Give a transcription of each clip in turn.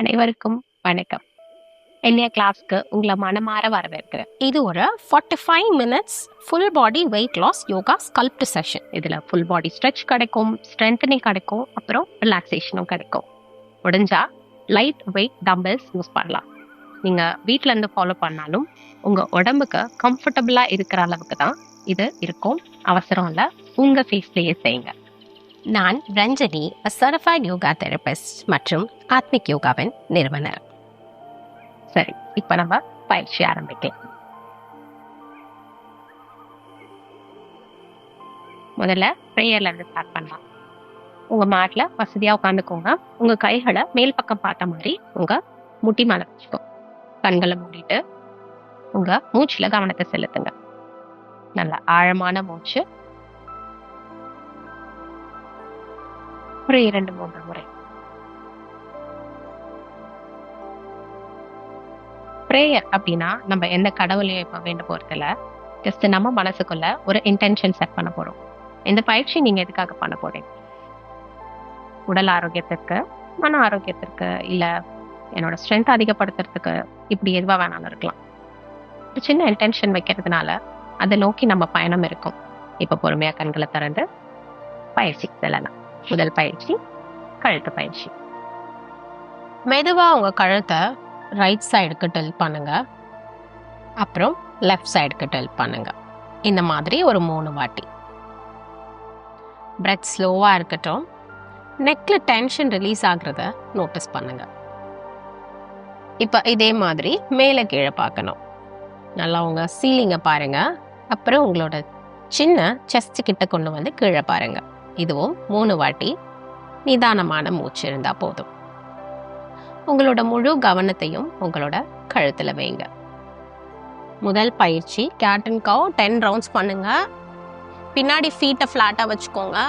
அனைவருக்கும் வணக்கம். என்னைய கிளாஸ்க்கு உங்களை மனமாற வரவேற்கிறேன். இது ஒரு 45 minutes full body weight loss yoga sculpt session. இதில் ஃபுல் பாடி ஸ்ட்ரெச் கிடைக்கும், ஸ்ட்ரென்தனிங் கிடைக்கும், அப்புறம் ரிலாக்ஸேஷனும் கிடைக்கும். முடிஞ்சா லைட் வெயிட் டம்பிள்ஸ் யூஸ் பண்ணலாம். நீங்கள் வீட்டில் இருந்து ஃபாலோ பண்ணாலும் உங்கள் உடம்புக்கு கம்ஃபர்டபுளாக இருக்கிற அளவுக்கு தான் இது இருக்கும். அவசரம் இல்லை, உங்கள் ஃபேஸ்லேயே செய்யுங்க. நான் ரஞ்சனி, சர்டிஃபைட் யோகா தெரபிஸ்ட் மற்றும் ஆத்மிக் யோகாவின் நிறுவனர். சரி, இப்போ நம்ம பயிற்சி ஆரம்பிக்கலாம். முதல்ல ப்ரேயர்ல இருந்து ஸ்டார்ட் பண்ணலாம். உங்க மேட்ல வசதியா உட்காந்துக்கோங்க. உங்க கைகளை மேல் பக்கம் பார்த்த மாதிரி உங்க முட்டி மேல வச்சுக்கோ. கண்களை மூடிட்டு உங்க மூச்சுல கவனத்தை செலுத்துங்க. நல்ல ஆழமான மூச்சு. ஒரு 2-3 முறை. ப்ரேயர் அப்படின்னா நம்ம எந்த கடவுளையும் இப்போ வேண்ட போறதில்ல. ஜஸ்ட் நம்ம மனசுக்குள்ள ஒரு இன்டென்ஷன் செட் பண்ண போறோம். இந்த பயிற்சி நீங்க எதுக்காக பண்ண போறீங்க? உடல் ஆரோக்கியத்திற்கு, மன ஆரோக்கியத்திற்கு, இல்ல என்னோட ஸ்ட்ரென்த் அதிகப்படுத்துறதுக்கு, இப்படி எதுவா வேணாலும் இருக்கலாம். ஒரு சின்ன இன்டென்ஷன் வைக்கிறதுனால அதை நோக்கி நம்ம பயணம் இருக்கும். இப்ப பொறுமையா கண்களை திறந்து பயிற்சிக்கு செல்லலாம். முதல் பயிற்சி கழுத்து பயிற்சி. மெதுவா உங்க கழுத்தை ரைட் சைடுக்கு டில்ட் பண்ணுங்க, அப்புறம் லெஃப்ட் சைடுக்கு டில்ட் பண்ணுங்க. இந்த மாதிரி ஒரு 3 வாட்டி. பிரெத் ஸ்லோவா இருக்கட்டும். நெக்ல டென்ஷன் ரிலீஸ் ஆகுறத நோட்டீஸ் பண்ணுங்க. இப்போ இதே மாதிரி மேலே கீழே பார்க்கணும். நல்லா உங்க சீலிங்கை பாருங்க. அப்புறம் உங்களோட சின்ன செஸ்ட் கிட்ட கொண்டு வந்து கீழே பாருங்க. இதுவும் 3 வாட்டி நிதானமான மூச்சு இருந்தா போதும். உங்களோட முழு கவனத்தையும் உங்களோட கழுத்துல வைங்க. முதல் பயிற்சி கேட் அண்ட் கவ் 10 ரவுண்ட்ஸ் பண்ணுங்க. பின்னாடி ஃபீட்டை ஃப்ளாட்டா வச்சுக்கோங்க.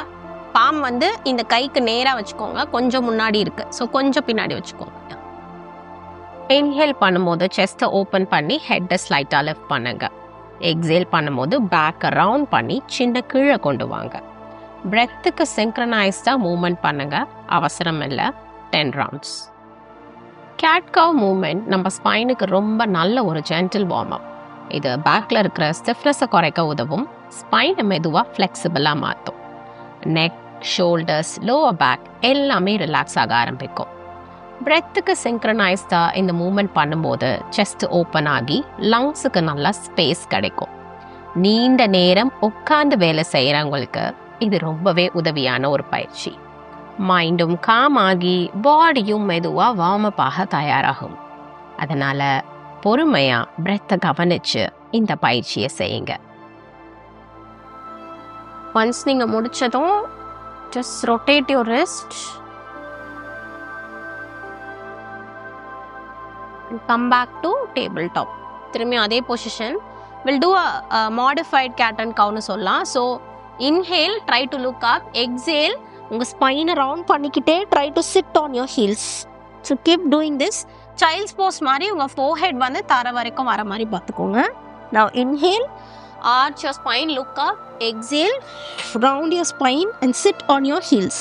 பாம் வந்து இந்த கைக்கு நேரா வச்சுக்கோங்க. கொஞ்சம் முன்னாடி இருக்கு, ஸோ கொஞ்சம் பின்னாடி வச்சுக்கோங்க. இன்ஹேல் பண்ணும்போது செஸ்ட்டை ஓப்பன் பண்ணி ஹெட்டை ஸ்லைட்டா லிஃப்ட் பண்ணுங்க. எக்ஸேல் பண்ணும்போது பேக்கை ரவுண்ட் பண்ணி சின்ன கீழே கொண்டு வாங்க. பிரெத்துக்கு சிங்க்ரனைஸ்டா மூவ்மெண்ட் பண்ணுங்க. அவசரம் இல்லை. 10 ரவுண்ட்ஸ். கேட் கவ் மூவ்மெண்ட் நம்ம ஸ்பைனுக்கு ரொம்ப நல்ல ஒரு ஜென்டில் வார்ம் அப். இது பேக்ல இருக்கிற ஸ்டிஃப்னஸை குறைக்க உதவும். ஸ்பைனை மெதுவா ஃப்ளெக்சிபிளா மாற்றும். நெக், ஷோல்டர்ஸ், லோவர் பேக் எல்லாமே ரிலாக்ஸ் ஆக ஆரம்பிக்கும். பிரெத்துக்கு சிங்க்ரனைஸ்டா இந்த மூவ்மெண்ட் பண்ணும்போது செஸ்ட் ஓப்பன் ஆகி லங்ஸுக்கு நல்லா ஸ்பேஸ் கிடைக்கும். நீண்ட நேரம் உட்கார்ந்து வேலை செய்யறவங்களுக்கு இது ரொம்பவே உதவியான ஒரு பயிற்சி. மைண்டும் காம் ஆகி பாடியும் மெதுவா வார்ம் அப் ஆக தயாராகும். அதனால பொறுமையா பிரெத்தை கவனிச்சு இந்த பயிற்சியை செய்யுங்க. ஒன்ஸ் நீங்க முடிச்சதும் just rotate your wrist and come back to table top. திரும்பி அதே position. Will do a modified cat and cow னு சொல்லலாம். So inhale try to look up. Exhale உங்க ஸ்பைனை ரவுண்ட் பண்ணிக்கிட்டே try to sit on your heels. So keep doing this. Child's pose மாதிரி உங்க forehead வந்து தர வரைக்கும் வர மாதிரி பார்த்துக்கோங்க. Now inhale, arch your spine, look up. Exhale, round your spine and sit on your heels.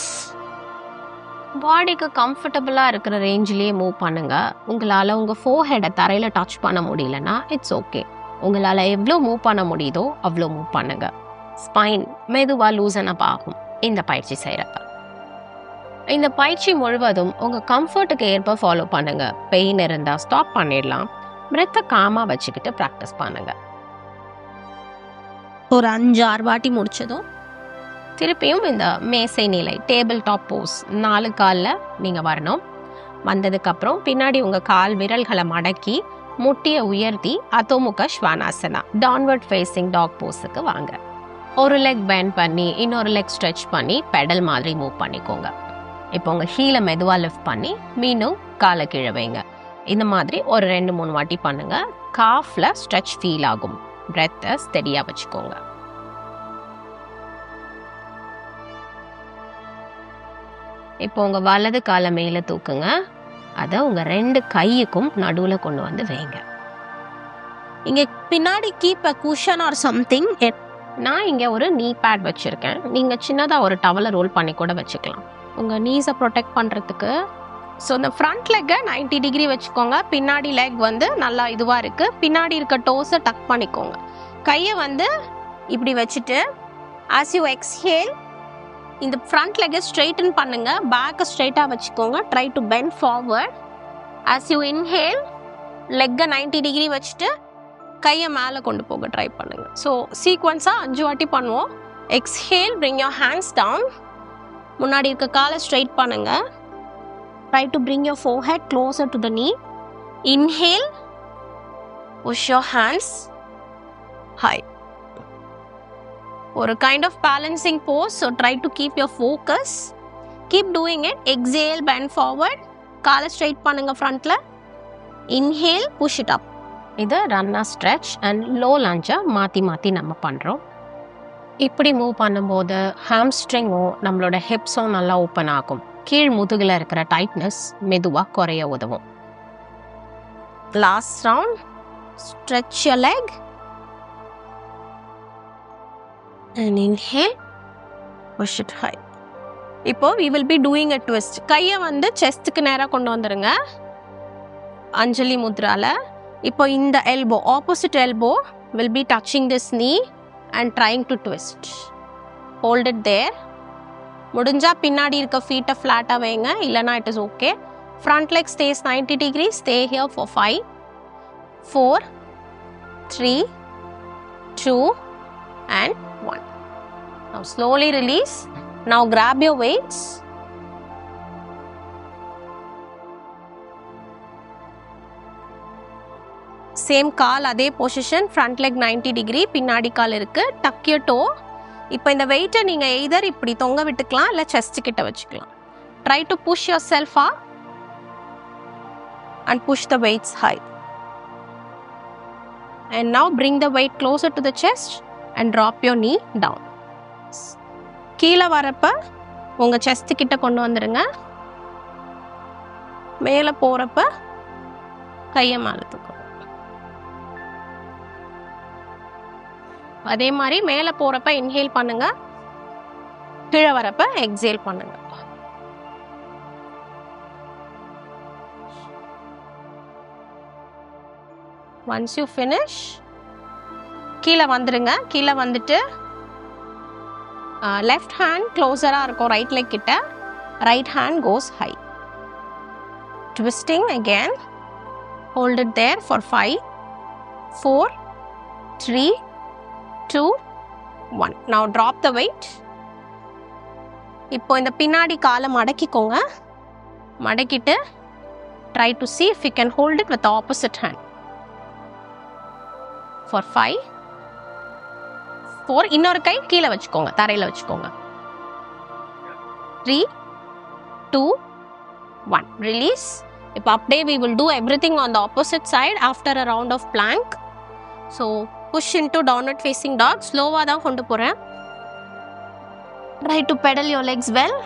பாடிக்கு கம்ஃபர்டபுளாக இருக்கிற ரேஞ்சிலேயே மூவ் பண்ணுங்க. உங்களால் உங்கள் ஃபோர்ஹெடை தரையில் டச் பண்ண முடியலன்னா இட்ஸ் ஓகே. உங்களால் எவ்வளோ மூவ் பண்ண முடியுதோ அவ்வளோ மூவ் பண்ணுங்க. ஸ்பைன் மெதுவாக லூசன் அப் ஆகும் இந்த பயிற்சி செய்கிறப்ப. இந்த பயிற்சி முழுவதும் உங்கள் கம்ஃபர்ட்டுக்கு ஏற்ப ஃபாலோ பண்ணுங்க. பெயின் இருந்தால் ஸ்டாப் பண்ணிடலாம். பிரெத்தை காமாக வச்சுக்கிட்டு ப்ராக்டிஸ் பண்ணுங்க. ஒரு 5-6 வாட்டி முடிச்சதும் திருப்பியும் இந்த மேசை நிலை, டேபிள் டாப் போஸ், 4 காலில் நீங்கள் வரணும். வந்ததுக்கப்புறம் பின்னாடி உங்கள் கால் விரல்களை மடக்கி முட்டியை உயர்த்தி அதோமுக ஸ்வானாசனா, டவுன்வர்ட் ஃபேஸிங் டாக் போஸுக்கு வாங்க. ஒரு லெக் பெண்ட் பண்ணி இன்னொரு லெக் ஸ்ட்ரெச் பண்ணி பெடல் மாதிரி மூவ் பண்ணிக்கோங்க. இப்போ உங்கள் ஹீலை மெதுவாக லிஃப்ட் பண்ணி மீண்டும் காலை கீழே வைங்க. இந்த மாதிரி ஒரு 2-3 வாட்டி பண்ணுங்க. காஃபில் ஸ்ட்ரெச் ஃபீல் ஆகும். பிரெத்தை ஸ்டெடியாக வச்சுக்கோங்க. இப்போ உங்கள் வலது காலை மேலே தூக்குங்க. அதை உங்கள் 2 கையுக்கும் நடுவில் கொண்டு வந்து வைங்க. இங்கே பின்னாடி keep a cushion or something. நான் இங்கே ஒரு நீ பேட் வச்சுருக்கேன். நீங்கள் சின்னதாக ஒரு டவலை ரோல் பண்ணி கூட வச்சுக்கலாம். உங்கள் நீஸை ப்ரொடெக்ட் பண்ணுறதுக்கு ஸோ இந்த ஃப்ரண்ட் லெக்கை 90 டிகிரி வச்சுக்கோங்க. பின்னாடி லெக் வந்து நல்லா இதுவாக இருக்குது. பின்னாடி இருக்க டோஸை டக் பண்ணிக்கோங்க. கையை வந்து இப்படி வச்சுட்டு as you exhale இந்த ஃப்ரண்ட் லெக்கை ஸ்ட்ரெயிட்டன் பண்ணுங்க. பேக்கை ஸ்ட்ரெயிட்டாக வச்சுக்கோங்க. Try to bend forward. as you inhale லெக்கை 90 டிகிரி வச்சுட்டு கையை மேலே கொண்டு போக ட்ரை பண்ணுங்க. ஸோ சீக்வன்ஸாக 5 வாட்டி பண்ணுவோம். Exhale, bring your hands down. முன்னாடி இருக்க காலை ஸ்ட்ரெயிட் பண்ணுங்க. Try to bring your forehead closer to the knee. Inhale, push your hands high. Or a kind of balancing pose, so try to keep your focus. Keep doing it. Exhale, bend forward. காலை straight பண்ணுங்க ஃப்ரண்ட்ல. Inhale, push it up. இது ரன்னா stretch and low லஞ்சை மாற்றி மாற்றி நம்ம பண்ணுறோம். இப்படி move பண்ணும்போது ஹாம்ஸ்ட்ரிங்கும் நம்மளோட ஹிப்ஸும் நல்லா ஓப்பன் ஆகும். கீழ் முதுகில் இருக்கிற டைட்னஸ் மெதுவாக குறைய உதவும். Last round. Stretch your leg and inhale, push it high. இப்போ we will be doing a twist. கையை வந்து செஸ்ட்டுக்கு நேராக கொண்டு வந்துடுங்க அஞ்சலி முத்ரால. இப்போ இந்த elbow, opposite elbow will be touching this knee and trying to twist. Hold it there. முடிஞ்சா பின்னாடி இருக்க ஃபீட்டை ஃப்ளாட்டாக வைங்க, இல்லைனா it is okay. Front leg stay 90 degree. Stay here for 5, 4, 3, 2 and 1. Now slowly release. Now grab your weights. Same கால் அதே position. Front leg 90 degree. பின்னாடி கால் இருக்கு. Tuck your toe. இப்போ இந்த வெயிட்டை நீங்கள் எய்தர் இப்படி தொங்க விட்டுக்கலாம், இல்லை செஸ்ட் கிட்ட வச்சுக்கலாம். Try to push yourself up and push the weights high. And now bring the weight closer to the chest and drop your knee down. கீழே வரப்ப உங்கள் செஸ்ட் கிட்ட கொண்டு வந்துடுங்க. மேலே போகிறப்ப கையை மேலே தூக்கணும். அதே மாதிரி மேலே போகிறப்ப இன்ஹேல் பண்ணுங்க, கீழே வரப்ப எக்ஸேல் பண்ணுங்க. ஒன்ஸ் யூ ஃபினிஷ் கீழே வந்துடுங்க. கீழே வந்துட்டு லெஃப்ட் ஹேண்ட் க்ளோஸராக இருக்கும் ரைட் லெக் கிட்ட. Right hand goes high. Twisting again. Hold it there for 5, 4, 3, 2, 1. Now drop the weight. இப்போ இந்த பின்னாடி காலை மடக்கிக்கோங்க. மடக்கிட்டு try to see if you can hold it with the opposite hand. For 5, 4, இன்னொரு கை கீழே வச்சுக்கோங்க, தரையில் வச்சுக்கோங்க. 3, 2, 1. Release. இப்போ அப்படியே we will do everything on the opposite side after a round of plank. So push into downward facing dog. ஸ்லோவாக தான் கொண்டு போகிறேன். Try to pedal your legs well.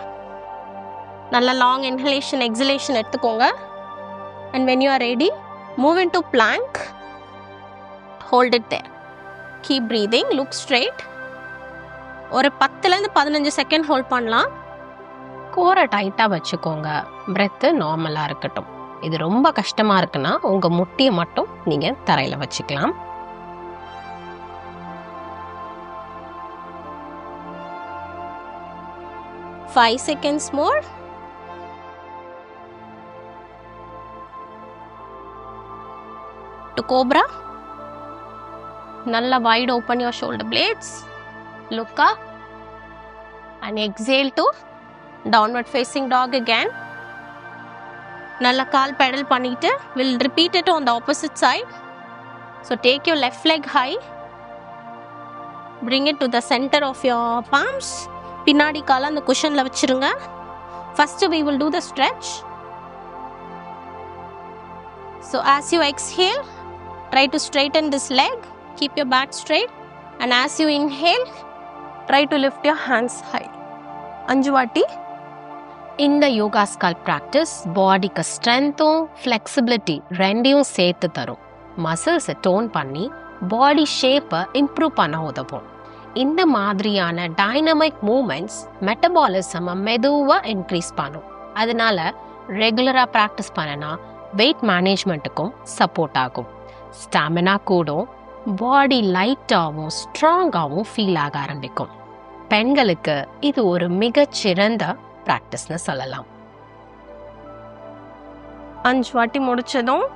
நல்ல லாங் இன்ஹலேஷன் எக்ஸலேஷன் எடுத்துக்கோங்க. And when you are ready, move into plank. Hold it there. Keep breathing. Look straight. ஒரு 10லேருந்து 15 second hold பண்ணலாம். கோரை டைட்டாக வச்சுக்கோங்க. பிரெத்து நார்மலாக இருக்கட்டும். இது ரொம்ப கஷ்டமாக இருக்குன்னா உங்கள் முட்டியை மட்டும் நீங்கள் தரையில் வச்சுக்கலாம். 5 seconds more. To cobra. Nalla wide open your shoulder blades. Look up and exhale to downward facing dog again. Nalla kaal pedal பண்ணிட்டு we'll repeat it on the opposite side. So take your left leg high. Bring it to the center of your palms. பின்னாடி காலை அந்த குஷனில் வச்சுருங்க. First we will do the stretch. So as you exhale, try to straighten this leg. Keep your back straight. And as you inhale, try to lift your hands high. 5 வாட்டி. இந்த yoga sculpt practice பாடிக்கு ஸ்ட்ரென்த்தும் flexibility ரெண்டையும் சேர்த்து தரும். மசில்ஸை tone பண்ணி பாடி ஷேப்பை improve பண்ண உதவும். இந்த மாதிரியான டைனமிக் மூமெண்ட்ஸ் மெட்டபாலிசமை மெதுவாக இன்க்ரீஸ் பண்ணும். அதனால ரெகுலராக ப்ராக்டிஸ் பண்ணனா வெயிட் மேனேஜ்மெண்ட்டுக்கும் சப்போர்ட் ஆகும். ஸ்டாமினா கூடும், பாடி லைட்டாகவும் ஸ்ட்ராங்காகவும் ஃபீல் ஆக ஆரம்பிக்கும். பெண்களுக்கு இது ஒரு மிகச்சிறந்த ப்ராக்டிஸ்னு சொல்லலாம். 5 வாட்டி முடிச்சதும்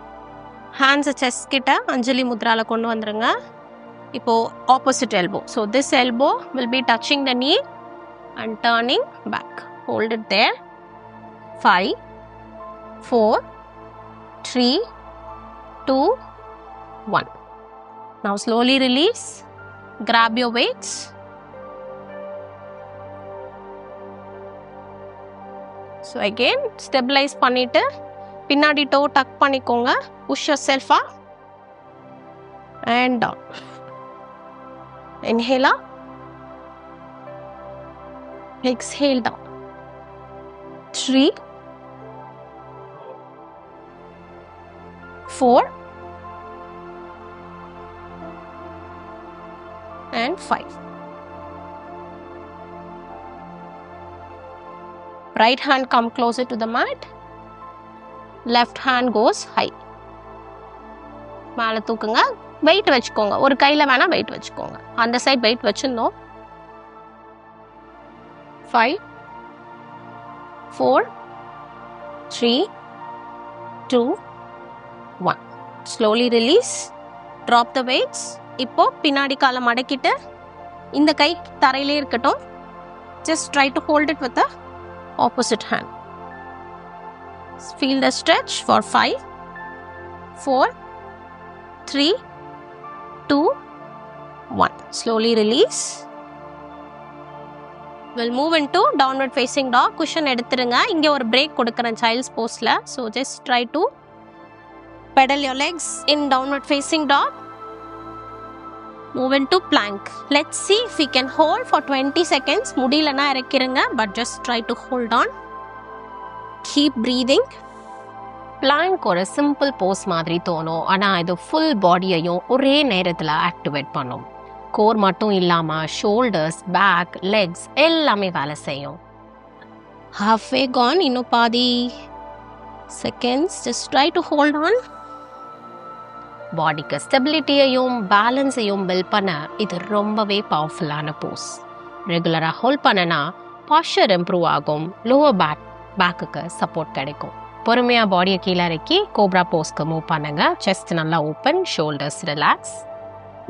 ஹேண்ட்ஸை செஸ்ட் கிட்ட அஞ்சலி முத்ரால கொண்டு வந்துருங்க. இப்போ opposite elbow. So this elbow will be touching the knee and turning back. Hold it there. 5, 4, 3, 2, 1. Now slowly release. Grab your weights. So again stabilize பண்ணிட்டு பின்னாடி டோ டக் பண்ணிக்கோங்க. Push yourself up and down. Inhale up. Exhale down. 3, 4 and 5. Right hand come closer to the mat. Left hand goes high. மேலே தூக்குங்க. Wait வச்சுக்கோங்க. ஒரு கையில் வேணால் wait வச்சுக்கோங்க. அந்த சைட் வெயிட் வச்சுருந்தோம். 5, 4, 3, 2, 1. Slowly release. Drop the weights. இப்போ பின்னாடி காலை மடக்கிட்டு இந்த கை தரையிலே இருக்கட்டும். Just try to hold it with the opposite hand. Feel the stretch for 5, 4, 3, 2, 1. Slowly release. We'll move into downward facing dog. Cushion எடுத்துருங்க. இங்கே ஒரு பிரேக் கொடுக்குறேன் child's poseல. So just try to pedal your legs in downward facing dog. Move into plank. Let's see if we can hold for 20 seconds. முடியலனா இறக்கிருங்க. But just try to hold on. Keep breathing. Plank ஒரு simple pose மாதிரி தோணும், ஆனால் இது full பாடியையும் ஒரே நேரத்தில் activate பண்ணும். கோர் மட்டும் இல்லாமல் ஷோல்டர்ஸ், பேக், லெக்ஸ் எல்லாமே வேலை செய்யும். Halfway gone. இன்னும் பாதி seconds. Just try to hold on. பாடிக்கு ஸ்டெபிலிட்டியையும் பேலன்ஸையும் பில்ட் பண்ண இது ரொம்பவே பவர்ஃபுல்லான போஸ். ரெகுலராக ஹோல்ட் பண்ணனா பாஸ்டர் இம்ப்ரூவ் ஆகும், லோவர் பேக்குக்கு சப்போர்ட் கிடைக்கும். பொறுமையாக பாடியை கீழே இறக்கி கோப்ரா போஸ்க்கு மூவ் பண்ணுங்க. செஸ்ட் நல்லா ஓப்பன், ஷோல்டர்ஸ் ரிலாக்ஸ்.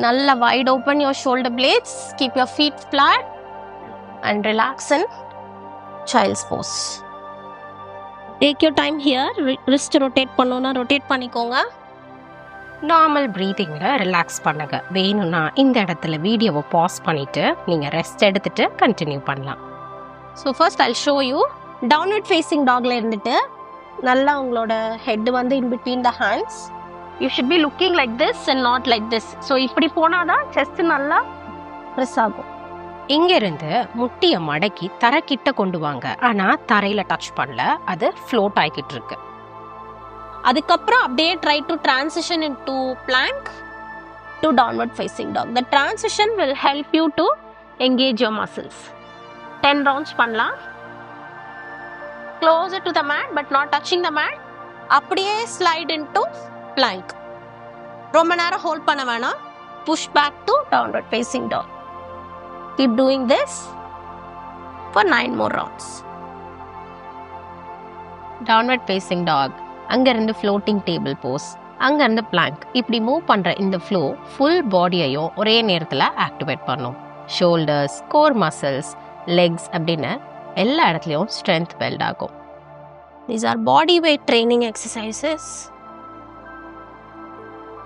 நல்லா wide open your shoulder blades. Keep your feet flat and relax in child's pose. Take your time here. Wrist rotate பண்ணோன்னா rotate பண்ணிக்கோங்க. நார்மல் ப்ரீதிங்கில் ரிலாக்ஸ் பண்ணுங்க. வேணும்னா இந்த இடத்துல வீடியோவை பாஸ் பண்ணிவிட்டு நீங்கள் ரெஸ்ட் எடுத்துகிட்டு கண்டினியூ பண்ணலாம். So first I'll show you downward facing dogல இருந்துட்டு நல்லா உங்களோட ஹெட் வந்து in between the hands. You should be looking like this and not like this. So இப்படி போனால் தான் செஸ்ட் நல்லா ப்ரெஸ் ஆகும். இங்கிருந்து முட்டியை மடக்கி தரைக்கிட்ட கொண்டு வாங்க. ஆனால் தரையில் டச் பண்ணல, அது ஃப்ளோட் ஆகிக்கிட்டு இருக்கு. அதுக்கப்புறம் அப்படியே try to transition into plank to downward facing dog. The transition will help you to engage your muscles. 10 rounds பண்ணலாம். Closer to the mat but not touching the mat. அப்படியே slide into plank. ரொம்ப நேரம் hold பண்ண வேணாம். Push back to downward facing dog. Keep doing this for 9 more rounds. downward facing dog, அங்கேருந்து floating table Bose, அங்கேருந்து blank, இப்படி move பண்ணுற இந்த ஃப்ளோ ஃபுல் பாடியையும் ஒரே நேரத்தில் ஆக்டிவேட் பண்ணும். ஷோல்டர்ஸ், கோர் மசில்ஸ், லெக்ஸ் அப்படின்னு எல்லா இடத்துலையும் ஸ்ட்ரென்த் பில்ட் ஆகும். These are body weight training exercises.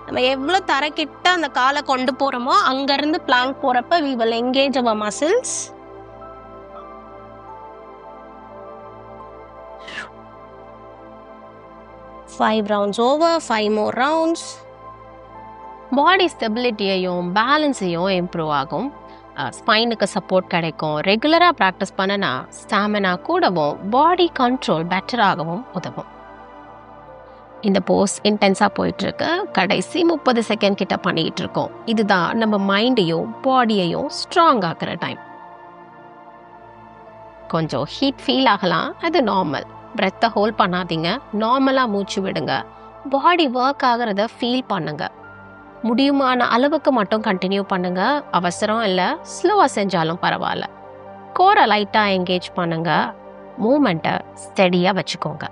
நம்ம எவ்வளோ தரைக்கிட்ட அந்த காலை கொண்டு போகிறோமோ அங்கேருந்து பிளாங்க் போகிறப்ப we will engage our muscles. Five rounds over, 5 more rounds. Body ஸ்டெபிலிட்டியையும் பேலன்ஸையும் improve ஆகும். ஸ்பைனுக்கு சப்போர்ட் கிடைக்கும். ரெகுலராக ப்ராக்டிஸ் பண்ணனா ஸ்டாமினா கூடவும் பாடி கண்ட்ரோல் பெட்டராகவும் உதவும். இந்த போஸ் இன்டென்ஸாக போயிட்டுருக்கு. கடைசி 30 செகண்ட் கிட்ட பண்ணிக்கிட்டு இருக்கோம். இதுதான் நம்ம மைண்டையும் பாடியையும் ஸ்ட்ராங் ஆக்குற டைம். கொஞ்சம் ஹீட் ஃபீல் ஆகலாம், அது நார்மல். பிரெத்தை ஹோல்ட் பண்ணாதீங்க. நார்மலாக மூச்சு விடுங்க. பாடி ஒர்க் ஆகிறத ஃபீல் பண்ணுங்க. முடியுமான அளவுக்கு மட்டும் கண்டினியூ பண்ணுங்க. அவசரம் இல்லை, ஸ்லோவாக செஞ்சாலும் பரவாயில்ல. கோரை லைட்டாக என்கேஜ் பண்ணுங்க. மூமெண்ட்டை ஸ்டெடியாக வச்சுக்கோங்க.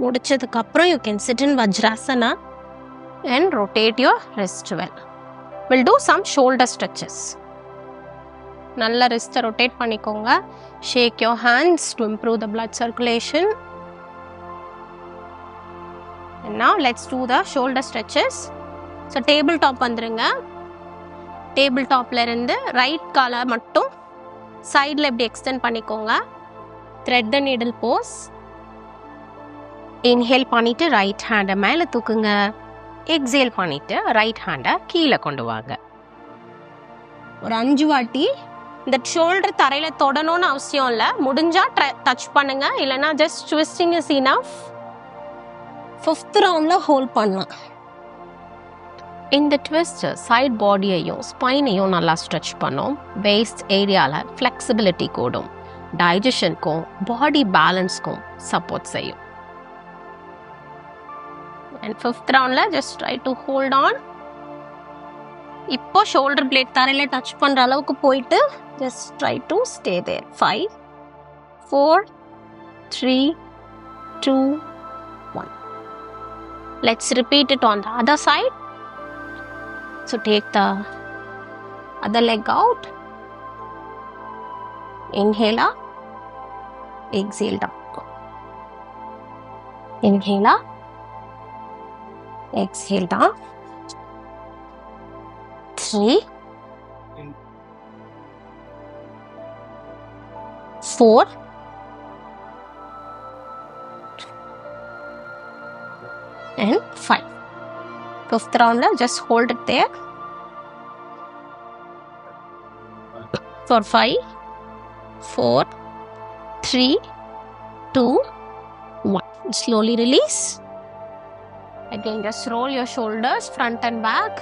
முடிச்சதுக்கப்புறம் you can sit in Vajrasana and rotate your wrist well. We'll do some shoulder stretches. நல்ல wrist rotate பண்ணிக்கோங்க. Shake your hands to improve the blood circulation. And now let's do the shoulder stretches. So table top வந்துருங்க. Table டாப்ல இருந்து right காலை மட்டும் சைடில் இப்படி extend பண்ணிக்கோங்க. thread the needle pose. Inhale பண்ணிட்டு ரைட் ஹேண்டை மேலே தூக்குங்க. எக்ஸேல் பண்ணிட்டு ரைட் ஹேண்டை கீழே கொண்டு வாங்க. ஒரு 5 வாட்டி. இந்த ஷோல்டர் தரையில தொடணும்னு அவசியம் இல்லை. முடிஞ்சா டச் பண்ணுங்க, இல்லைன்னா just twisting is enough. 5th ரவுண்ட்ல ஹோல்ட் பண்ணலாம். இந்த ட்விஸ்ட் சைட் பாடியையும் ஸ்பைனையும் நல்லா ஸ்ட்ரெச் பண்ணும். வேஸ்ட் ஏரியாவில் ஃப்ளெக்சிபிலிட்டி கூடும். டைஜஷனுக்கும் பாடி பேலன்ஸ்க்கும் சப்போர்ட் செய்யும். And 5th roundல just try to hold on. இப்போ ஷோல்டர் பிளேட் தரையில டச் பண்ற அளவுக்கு போயிட்டு just try to stay there. 5 4 3 2 1. Let's repeat it on the other side. So take the other leg out. Inhale up. Exhale down. Inhale up. Exhale down. 3 4 and 5. 5th round just hold it there for 5 4 3 2 1. Slowly release. Again, just roll your shoulders front and back.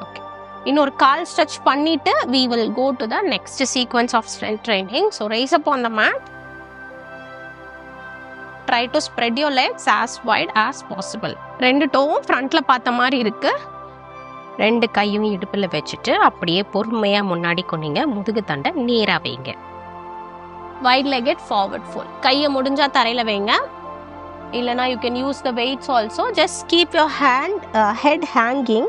Okay. இன்னொரு கால் stretch பண்ணிட்டு we will go to the next sequence of strength training. So raise up on the mat. Try to spread your legs as wide as possible. 2 டோவும் ஃப்ரண்ட்ல பார்த்த மாதிரி இருக்கு. 2 கையும் இடுப்பில் வச்சுட்டு அப்படியே பொறுமையாக முன்னாடி கொண்டீங்க. முதுகு தண்டை நேராக வைங்க. Wide legged forward fold. கையை முடிஞ்சா தரையில வைங்க, இல்லைனா you can use the weights also. Just keep your head hanging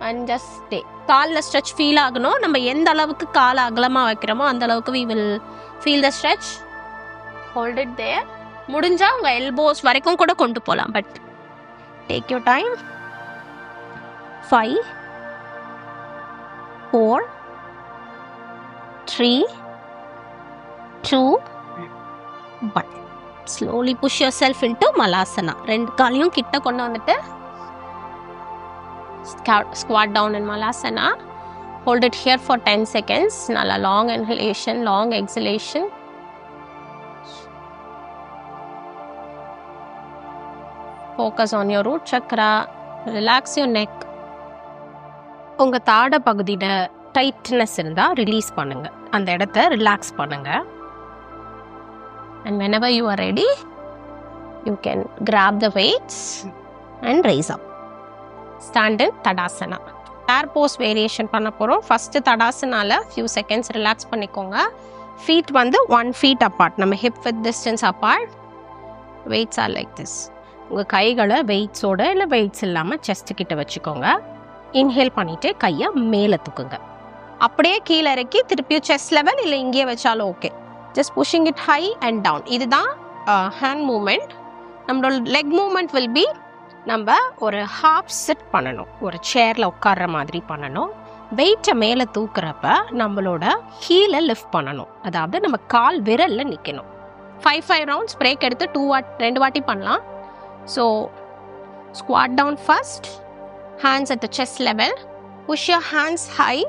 and just stay. காலில் ஸ்ட்ரெச் ஃபீல் ஆகணும். நம்ம எந்த அளவுக்கு காலை அகலமாக வைக்கிறோமோ அந்த அளவுக்கு we will feel the stretch. Hold it there. முடிஞ்சா உங்கள் எல்போஸ் வரைக்கும் கூட கொண்டு போகலாம், but take your time. 5 4 3 2 1. Slowly push yourself into Malasana. 2 காலையும் கிட்ட கொண்டு வந்துட்டு squat down in Malasana. Hold it here for 10 seconds. Nalla long inhalation, long exhalation. Focus on your root chakra. Relax your neck. உங்க தாடை பகுதியில் tightness இருந்தால் release பண்ணுங்க. அந்த இடத்த ரிலாக்ஸ் பண்ணுங்க. And whenever you are ready, you can grab the weights and raise up. Stand in Tadasana. Air pose variation பண்ண போகிறோம். ஃபர்ஸ்ட் தடாசனால few seconds ரிலாக்ஸ் பண்ணிக்கோங்க. ஃபீட் வந்து 1 feet apart. நம்ம hip width distance apart. Weights are like this. உங்கள் கைகளை வெயிட்ஸோட இல்லை weights இல்லாமல் செஸ்ட் கிட்ட வச்சுக்கோங்க. இன்ஹேல் பண்ணிவிட்டு கையை மேலே தூக்குங்க. அப்படியே கீழே இறக்கி திருப்பியும் செஸ்ட் லெவல் இல்லை இங்கேயே வச்சாலும் okay. Just pushing it high and down. இதுதான் ஹேண்ட் மூமெண்ட். நம்மளோட லெக் மூமெண்ட் வில் பி, நம்ம ஒரு ஹாஃப் சிட் பண்ணணும், ஒரு சேரில் உட்கார்ற மாதிரி பண்ணணும். வெயிட்டை மேலே தூக்குறப்ப நம்மளோட ஹீலை லிஃப்ட் பண்ணணும், அதாவது நம்ம கால் விரலில் நிற்கணும். 5 ரவுண்ட்ஸ் பிரேக் எடுத்து 2 வாட்டி பண்ணலாம். So squat down first, hands at the chest level, push your hands high,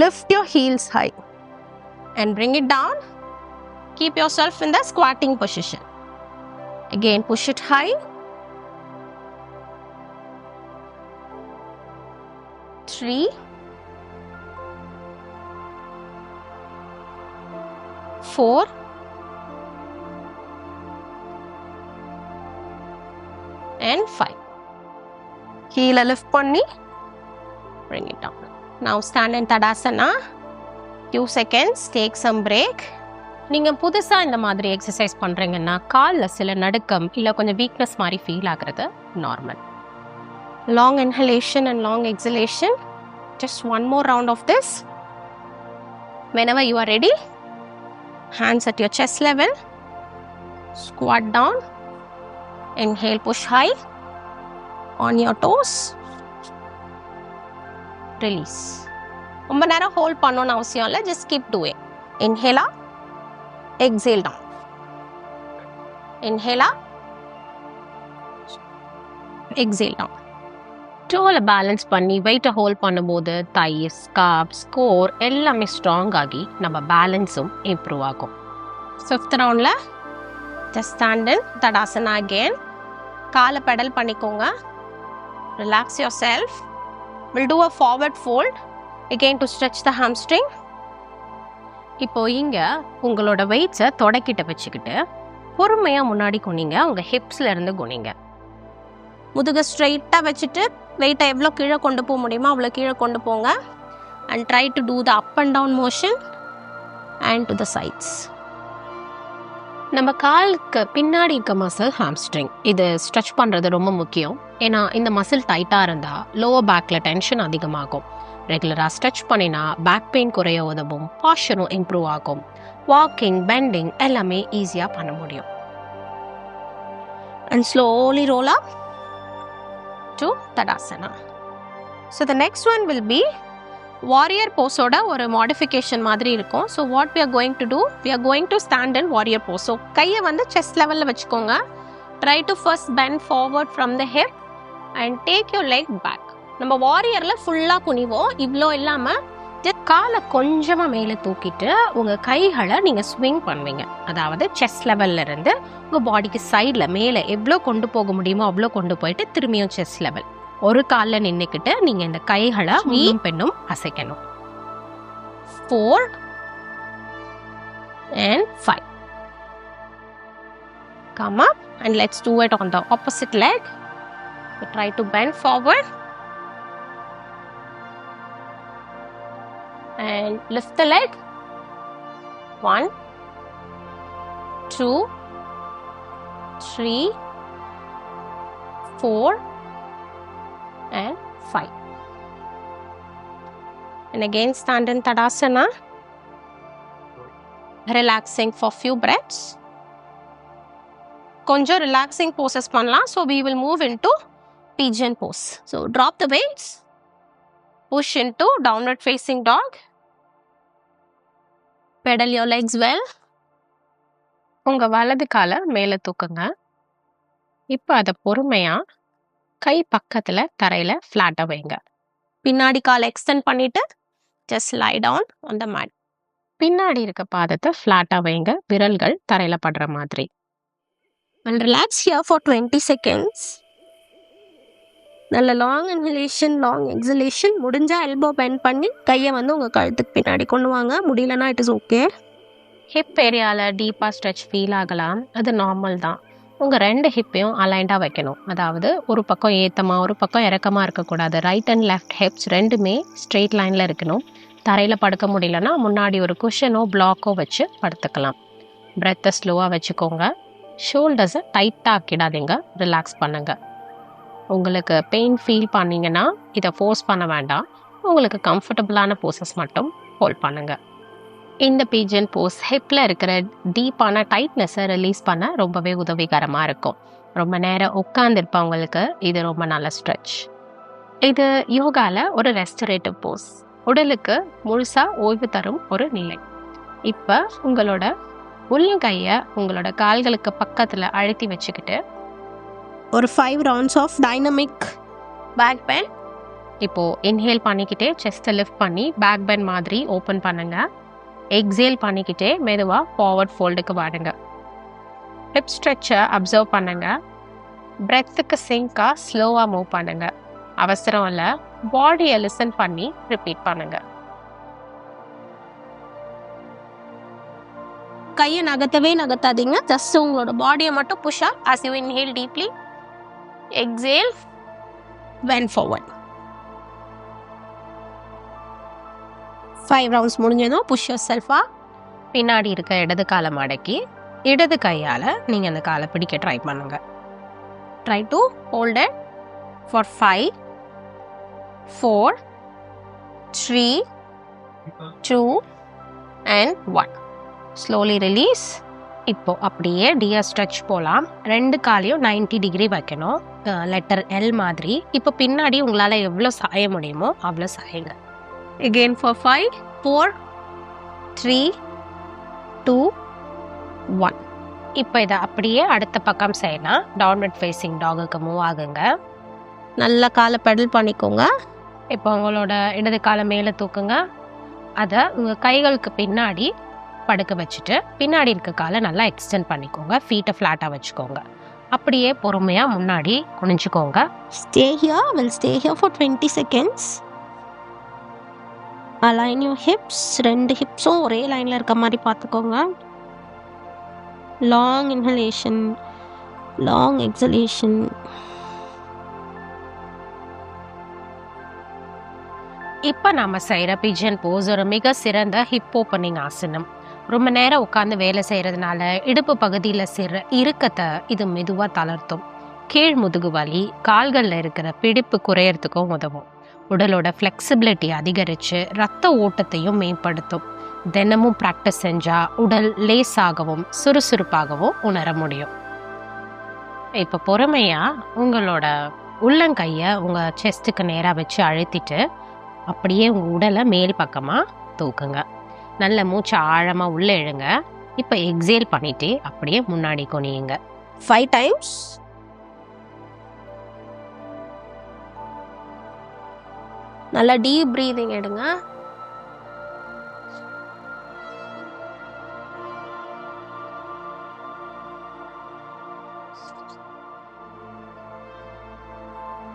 lift your heels high and bring it down. Keep yourself in the squatting position. Again push it high. 3 4 and 5. கீழே lift பண்ணி bring it down. Now stand in Tadasana. Few seconds, take some break. நீங்க புதுசா இந்த மாதிரி exercise பண்றீங்கன்னா கால்ல சில நடுக்கம் இல்ல கொஞ்சம் வீக்னஸ் மாதிரி ஃபீல் ஆகுறது normal. Long inhalation and long exhalation. Just one more round of this. Whenever you are ready, hands at your chest level. Squat down. Inhale, push high. On your toes. Release. ரொம்ப நேரம் hold பண்ணணும்னு அவசியம் இல்லை. Just keep doing. Inhale up. Exhale down. Inhale up. Exhale down. டோலை balance பண்ணி வெயிட்டை hold பண்ணும்போது thighs, calves, core எல்லாமே ஸ்ட்ராங் ஆகி நம்ம பேலன்ஸும் இம்ப்ரூவ் ஆகும். 5th ரவுண்டில் just stand in Tadasana again. காலை பெடல் பண்ணிக்கோங்க. Relax yourself. We'll do a forward fold again to stretch the hamstring. இப்போ இங்க உங்களோட வெயிட்ஸை தொடக்கிட்ட வச்சுக்கிட்டு பொறுமையா முன்னாடி குனிங்க. உங்க ஹிப்ஸ்ல இருந்து குனிங்க. முதுக ஸ்ட்ரைட்டாக வச்சுட்டு வெயிட்டை எவ்வளோ கீழே கொண்டு போக முடியுமோ அவ்வளோ கீழே கொண்டு போங்க. And try to do the up and down motion and to the sides. நம்ம காலுக்கு பின்னாடி இருக்க மசில் ஹாம்ஸ்ட்ரிங், இது ஸ்ட்ரெச் பண்ணுறது ரொம்ப முக்கியம். ஏன்னா இந்த மசில் டைட்டாக இருந்தால் லோவர் பேக்கில் டென்ஷன் அதிகமாகும். ரெகுலராக ஸ்ட்ரெச் பண்ணினா பேக் பெயின் குறைய உதவும், பாஸ்டரும் இம்ப்ரூவ் ஆகும், வாக்கிங், பெண்டிங் எல்லாமே ஈஸியாக பண்ண முடியும். And slowly roll up to Tadasana. So the next one will be warrior pose ஓட ஒரு modification மாதிரி இருக்கும். So what we are going to do, we are going to stand in warrior pose. So கையை வந்து chest levelல வச்சுக்கோங்க. Try to first bend forward from the hip and take your leg back. நம்ம வாரியர்ல ஃபுல்லா குனிவோம். இவ்வளோ இல்லாம காலை கொஞ்சமா மேலே தூக்கிட்டு உங்க கைகளை நீங்க ஸ்விங் பண்ணுவீங்க. அதாவது செஸ்ட் லெவல்ல இருந்து உங்க பாடிக்கு சைட்ல மேலே எவ்வளோ கொண்டு போக முடியுமோ அவ்வளோ கொண்டு போயிட்டு திரும்பியும் செஸ்ட் லெவல் ஒரு காலில் நின்றுக்கிட்டு நீங்க இந்த கைகளை முன்னும் பெண்ணும் அசைக்கணும். 4 and 5. Come up and let's do it on the opposite leg. So try to bend forward and lift the leg. 1, 2, 3, 4 and 5. And again stand in Tadasana, relaxing for few breaths. கொஞ்சம் relaxing poses பண்ணலாம். So we will move into pigeon pose. So drop the weights, push into downward facing dog, pedal your legs well. உங்க வலது காலை மேலே தூக்குங்க. இப்போ அதை பொறுமையா கை பக்கத்துல தரையில ஃபிளாட்டா வைங்க. பின்னாடி காலை எக்ஸ்டெண்ட் பண்ணிட்டு just lie down on the mat. பின்னாடி இருக்க பாதத்தை ஃபிளாட்டா வைங்க, விரல்கள் தரையில படுற மாதிரி. And relax here for 20 seconds. நல்ல லாங் inhalation, லாங் exhalation. முடிஞ்சா எல்போ பெண்ட் பண்ணி கையை வந்து உங்கள் கழுத்துக்கு பின்னாடி கொண்டு வாங்க. முடியலன்னா இட் இஸ் ஓகே. ஹிப் ஏரியாவில் டீப்பாக ஸ்ட்ரெச் ஃபீல் ஆகலாம், அது நார்மல் தான். உங்கள் 2 ஹிப்பையும் அலைண்டாக வைக்கணும். அதாவது ஒரு பக்கம் ஏற்றமாக ஒரு பக்கம் இறக்கமாக இருக்கக்கூடாது. ரைட் அண்ட் லெஃப்ட் ஹிப்ஸ் ரெண்டுமே ஸ்ட்ரெயிட் லைனில் இருக்கணும். தரையில் படுக்க முடியலன்னா முன்னாடி ஒரு குஷனோ பிளாக்கோ வச்சு படுத்துக்கலாம். பிரெத்தை ஸ்லோவாக வச்சுக்கோங்க. ஷோல்டர்ஸை டைட்டாக ஆக்கிடாதீங்க, ரிலாக்ஸ் பண்ணுங்கள். உங்களுக்கு பெயின் ஃபீல் பண்ணிங்கன்னா இதை ஃபோர்ஸ் பண்ண வேண்டாம். உங்களுக்கு கம்ஃபர்டபுளான போசஸ் மட்டும் ஹோல்ட் பண்ணுங்கள். இந்த பீஜன் போஸ் ஹிப்பில் இருக்கிற டீப்பான டைட்னஸை ரிலீஸ் பண்ண ரொம்பவே உதவிகரமாக இருக்கும். ரொம்ப நேரம் உட்காந்துருப்பவங்களுக்கு இது ரொம்ப நல்ல ஸ்ட்ரெச். இது யோகாவில் ஒரு ரெஸ்டரேட்டிவ் போஸ், உடலுக்கு முழுசாக ஓய்வு தரும் ஒரு நிலை. இப்போ உங்களோட உள்ளங்கையை உங்களோட கால்களுக்கு பக்கத்தில் அழுத்தி வச்சுக்கிட்டு ஒரு 5 rounds of dynamic back bend. இப்போது இன்ஹேல் பண்ணிக்கிட்டே செஸ்ட்டை லிஃப்ட் பண்ணி பேக் பெண்ட் மாதிரி ஓப்பன் பண்ணுங்கள். எக்ஸேல் பண்ணிக்கிட்டே மெதுவாக ஃபார்வர்ட் ஃபோல்டுக்கு வாடுங்க. ஹிப் ஸ்ட்ரெச்சை அப்சர்வ் பண்ணுங்க. பிரெத்துக்கு சிங்காக ஸ்லோவாக மூவ் பண்ணுங்க. அவசரம் இல்லை, பாடியை லிசன் பண்ணி ரிப்பீட் பண்ணுங்க. கையை நகர்த்தாதீங்க. ஜஸ்ட் உங்களோட பாடியை மட்டும் push up as you inhale deeply. Exhale, bend forward. 5 rounds முடிஞ்சதும் push yourself up. பின்னாடி இருக்க இடது காலை மடக்கி இடது கையால் நீங்கள் அந்த காலை பிடிக்க ட்ரை பண்ணுங்க. Try to hold it for 5, 4, 3, 2 and 1. Slowly release. இப்போ அப்படியே டியர் ஸ்ட்ரெச் போகலாம். 2 காலையும் 90 டிகிரி வைக்கணும், லெட்டர் எல் மாதிரி. இப்போ பின்னாடி உங்களால் எவ்வளோ சாய முடியுமோ அவ்வளோ சாயுங்க. Again for 5, 4, 3, 2, 1. இப்போ இதை அப்படியே அடுத்த பக்கம் செய்யலாம். டவுன்வர்ட் ஃபேஸிங் டாகுக்கு மூவ் ஆகுங்க. நல்ல காலை பெடல் பண்ணிக்கோங்க. இப்போ உங்களோட இடது காலை மேலே தூக்குங்க. அதை உங்கள் கைகளுக்கு பின்னாடி படுக்க வச்சுட்டு பின்னாடி இருக்க காலை நல்லா எக்ஸ்டெண்ட் பண்ணிக்கோங்க. ஃபீட்டை ஃப்ளாட்டாக வச்சுக்கோங்க. அப்படியே பொறுமையாக முன்னாடி குனிஞ்சுக்கோங்க. Stay here. We'll stay here for 20 seconds. Align your hips. 2 ஹிப்ஸும் ஒரே லைனில் இருக்க மாதிரி பார்த்துக்கோங்க. Long inhalation, long exhalation. இப்போ நாம் செய்கிற பிஜன் போஸ் ஒரு மிக சிறந்த ஹிப் ஓப்பனிங் ஆசனம். ரொம்ப நேரம் உட்காந்து வேலை செய்கிறதுனால இடுப்பு பகுதியில் சிற இறுக்கத்தை இது மெதுவாக தளர்த்தும். கீழ் முதுகு வலி, கால்களில் இருக்கிற பிடிப்பு குறையறதுக்கும் உதவும். உடலோட ஃப்ளெக்சிபிலிட்டி அதிகரித்து ரத்த ஓட்டத்தையும் மேம்படுத்தும். தினமும் ப்ராக்டிஸ் செஞ்சால் உடல் லேசாகவும் சுறுசுறுப்பாகவும் உணர முடியும். இப்போ பொறுமையாக உங்களோட உள்ளங்கையை உங்கள் செஸ்ட்டுக்கு நேராக வச்சு அழுத்திட்டு அப்படியே உங்கள் உடலை மேல் பக்கமாக தூக்குங்க. நல்ல மூச்சை ஆழமாக உள்ளே இழுங்க. இப்போ எக்ஸேல் பண்ணிட்டு அப்படியே முன்னாடி குனியுங்க. 5 times. நல்லா டீப் ப்ரீதிங் எடுங்க.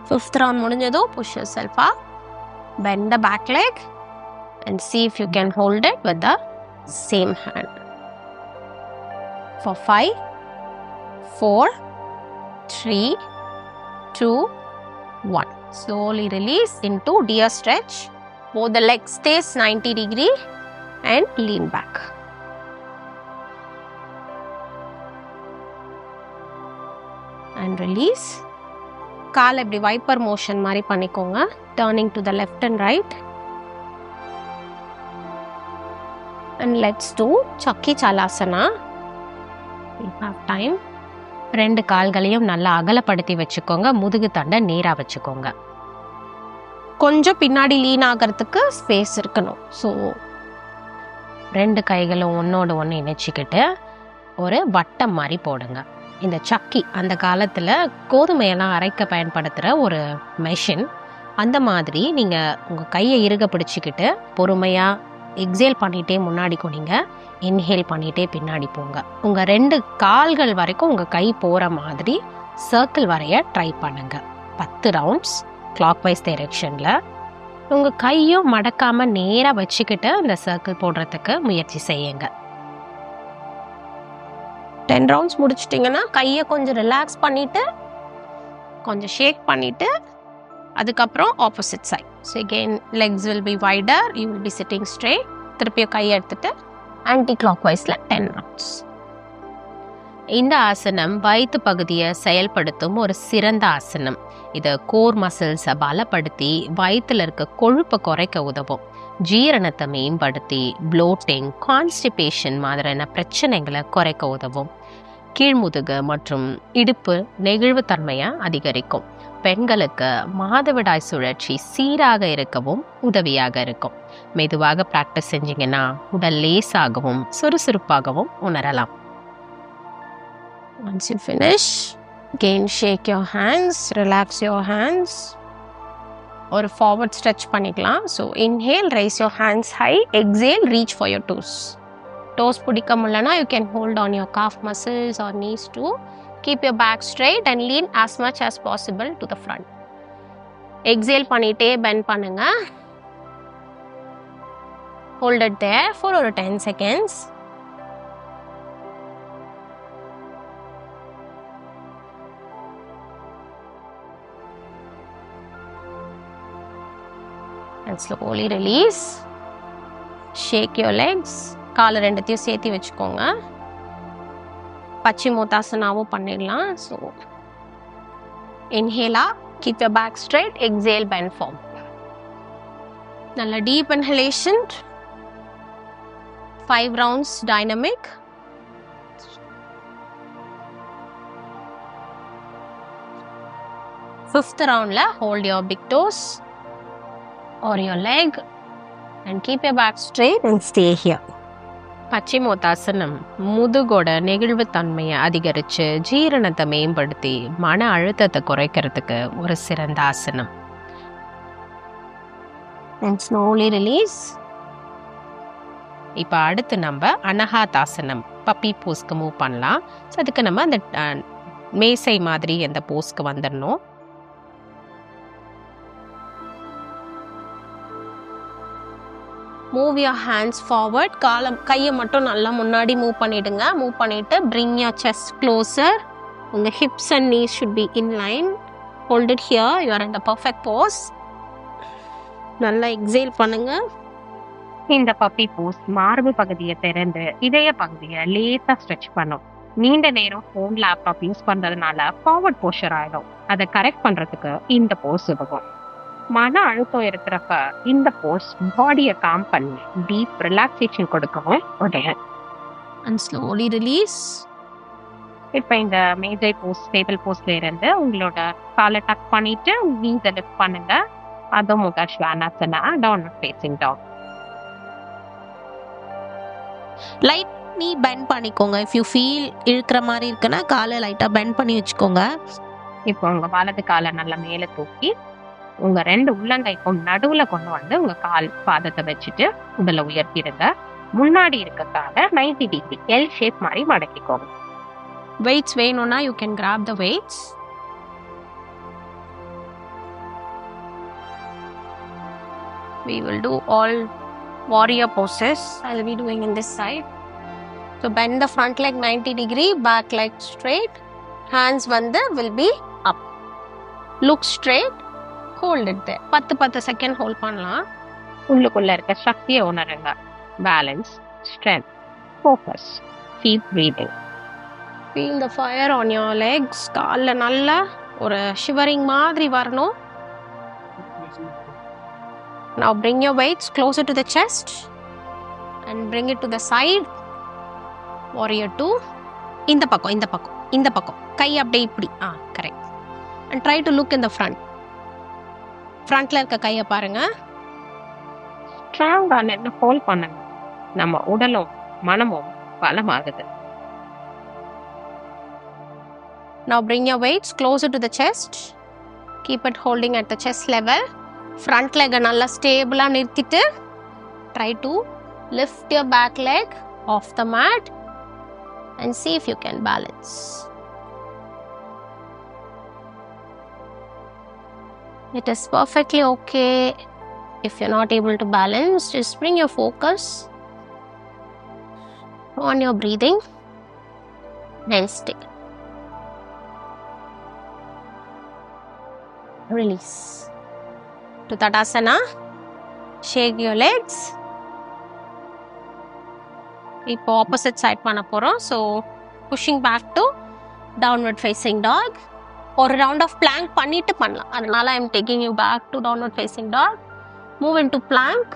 Fifth round முடிஞ்சதும் push yourself up. Bend the back leg and see if you can hold it with the same hand. For 5, 4, 3, 2, 1. Slowly release into deer stretch. Both the legs stays 90 degree and lean back. And release. கால் இப்படி wiper motion மாதிரி பண்ணிக்கோங்க. Turning to the left and right. And let's do Chakki Chalasana. We have time. 2 கால்களையும் நல்லா அகலப்படுத்தி வச்சுக்கோங்க. முதுகு தண்டை நேராக வச்சுக்கோங்க. கொஞ்சம் பின்னாடி லீன் ஆகிறதுக்கு ஸ்பேஸ் இருக்கணும். ஸோ 2 கைகளும் ஒன்றோடு ஒன்று இணைச்சிக்கிட்டு ஒரு வட்டம் மாதிரி போடுங்க. இந்த சக்கி அந்த காலத்தில் கோதுமையெல்லாம் அரைக்க பயன்படுத்துகிற ஒரு மெஷின். அந்த மாதிரி நீங்கள் உங்கள் கையை இறுக பிடிச்சிக்கிட்டு பொறுமையாக எக்ஸேல் பண்ணிகிட்டே முன்னாடி குனிங்க. இன்ஹேல் பண்ணிகிட்டே பின்னாடி போங்க. உங்கள் 2 கால்கள் வரைக்கும் உங்கள் கை போகிற மாதிரி சர்க்கிள் வரைய ட்ரை பண்ணுங்க. 10 ரவுண்ட்ஸ் கிளாக் வைஸ் டைரெக்ஷனில். உங்கள் கையும் மடக்காமல் நேராக வச்சுக்கிட்டு அந்த சர்க்கிள் போடுறதுக்கு முயற்சி செய்யுங்க. 10 ரவுண்ட்ஸ் முடிச்சிட்டிங்கன்னா கையை கொஞ்சம் ரிலாக்ஸ் பண்ணிவிட்டு கொஞ்சம் ஷேக் பண்ணிவிட்டு அதுக்கப்புறம் opposite side. So again legs will be wider. You will be sitting straight. திருப்பியும் கையை எடுத்துட்டு ஆன்டி கிளாக் வைஸில் 10 ரவுண்ட்ஸ். இந்த ஆசனம் வயிற்று பகுதியை செயல்படுத்தும் ஒரு சிறந்த ஆசனம். இதை கோர் மசில்ஸை பலப்படுத்தி வயிற்றில் இருக்க கொழுப்பை குறைக்க உதவும். ஜீரணத்தை மேம்படுத்தி ப்ளோட்டிங், கான்ஸ்டிபேஷன் மாதிரியான பிரச்சனைகளை குறைக்க உதவும். கீழ்முதுகு மற்றும் இடுப்பு நெகிழ்வுத்தன்மையை அதிகரிக்கும். பெண்களுக்கு மாதவிடாய் சுழற்சி சீராக இருக்கவும் உதவியாக இருக்கும். மெதுவாக ப்ராக்டிஸ் செஞ்சீங்கன்னா உடல் லேசாகவும் சுறுசுறுப்பாகவும் உணரலாம். Once you finish, again shake your hands, relax your hands. ஒரு forward stretch பண்ணிக்கலாம். So inhale, raise your hands high. Exhale, reach for your toes. Toes பிடிக்க முடியலனா you can hold on your calf muscles or knees too. Keep your back straight and lean as much as possible to the front. Exhale பண்ணிட்டே bend பண்ணுங்க. Hold it there for ஒரு 10 seconds. and slowly release. Shake your legs. காலை ரெண்டுத்தையும் சேர்த்து வச்சுக்கோங்க. பச்சிமோத்தாசனாவும் பண்ணிடலாம். So inhale up, keep your back straight, exhale, bend forward. நல்ல deep inhalation. 5 rounds dynamic. Fifth round la hold your big toes or your leg and keep your back straight and stay here. பச்சிமோத்தாசனம் முதுகோட நெகிழ்வு தன்மையை அதிகரித்து ஜீரணத்தை மேம்படுத்தி மன அழுத்தத்தை குறைக்கிறதுக்கு ஒரு சிறந்த ஆசனம். And slowly release. இப்போ அடுத்து நம்ம அனஹாதாசனம் பப்பி போஸ்க்கு மூவ் பண்ணலாம். ஸோ அதுக்கு நம்ம அந்த மேசை மாதிரி அந்த போஸ்க்கு வந்துடணும். Move your hands forward. கையை மட்டும் நல்லா முன்னாடி மூவ் பண்ணிடுங்க. மூவ் பண்ணிட்டு bring your chest closer. உங்க hips and knees should be in line. Hold it here. You are in the perfect pose. நல்லா exhale பண்ணுங்க. இந்த பப்பி போஸ் மார்பு பகுதியை திறந்து இதய பகுதியை லேசா ஸ்ட்ரெச் பண்ணும். நீண்ட நேரம் ஃபோன் லேப்டாப் யூஸ் பண்றதுனால ஃபார்வர்ட் போஸ்டர் ஆயிடும். அதை கரெக்ட் பண்றதுக்கு இந்த போஸ் உதவும். மன அழுத்தம் இருக்கிறப்ப இந்த போஸ் பாடியை காம் பண்ணி டீப் ரிலாக்ஸேஷன் கொடுக்கவும் உதவும். And slowly release. இப்போ இந்த மேஜை போஸ் டேபிள் போஸ்ல இருந்து உங்களோட காலை டக் பண்ணிட்டு நீஸை லிஃப்ட் பண்ணுங்க. Adho Mukha Svanasana downward facing dog. Light knee bend பண்ணிக்கோங்க. இஃப் யூ ஃபீல் இழுக்கிற மாதிரி இருக்குன்னா காலை லைட்டா பெண்ட் பண்ணி வச்சுக்கோங்க. இப்போ உங்க வலது காலை நல்லா மேலே தூக்கி உங்க 2 உள்ளங்கைக்கும் நடுவுல கொண்டு வந்து உங்க கால் பாதத்தை வச்சுட்டு உடலை உயர்த்திடுங்க. முன்னாடி இருக்க காலை 90 டிகிரி எல் ஷேப் மாதிரி மடக்கிக்கோங்க. வெயிட்ஸ் வேணும்னா you can grab the weights. We will do all warrior poses. I'll be doing in this side. So bend the front leg 90 degree, back leg straight. Hands வந்து will be up. Look straight. Hold it there. 10 second hold பண்ணலாம். உள்ளுக்குள்ள இருக்க சக்தியை உணருங்க. Balance, strength, focus, keep breathing. Feel the fire on your legs. கால்ல நல்லா ஒரு shivering மாதிரி வரணும். Now bring your weights closer to the chest and bring it to the side. Warrior 2. இந்த பக்கம் கை அப்படியே இப்படி. Correct. And try to look in the front. ஃப்ரண்ட்ல இருக்க கையை பாருங்க. ஸ்ட்ராங்கா நின்று ஹோல்ட் பண்ணுங்க. நம்ம உடலும் மனமும் பலமாகுது. Now bring your weights closer to the chest. Keep it holding at the chest level. Front leg நல்லா ஸ்டேபிளா நிறுத்திட்டு try to lift your back leg off the mat and see if you can balance. It is perfectly okay if you're not able to balance. Just bring your focus on your breathing and stay. Release. To Tadasana. Shake your legs. இப்போ opposite side பண்ண போறோம். So pushing back to downward facing dog. ஒரு round of plank பண்ணிட்டு பண்ணலாம். அதனால I am taking you back to downward facing dog. Move into plank.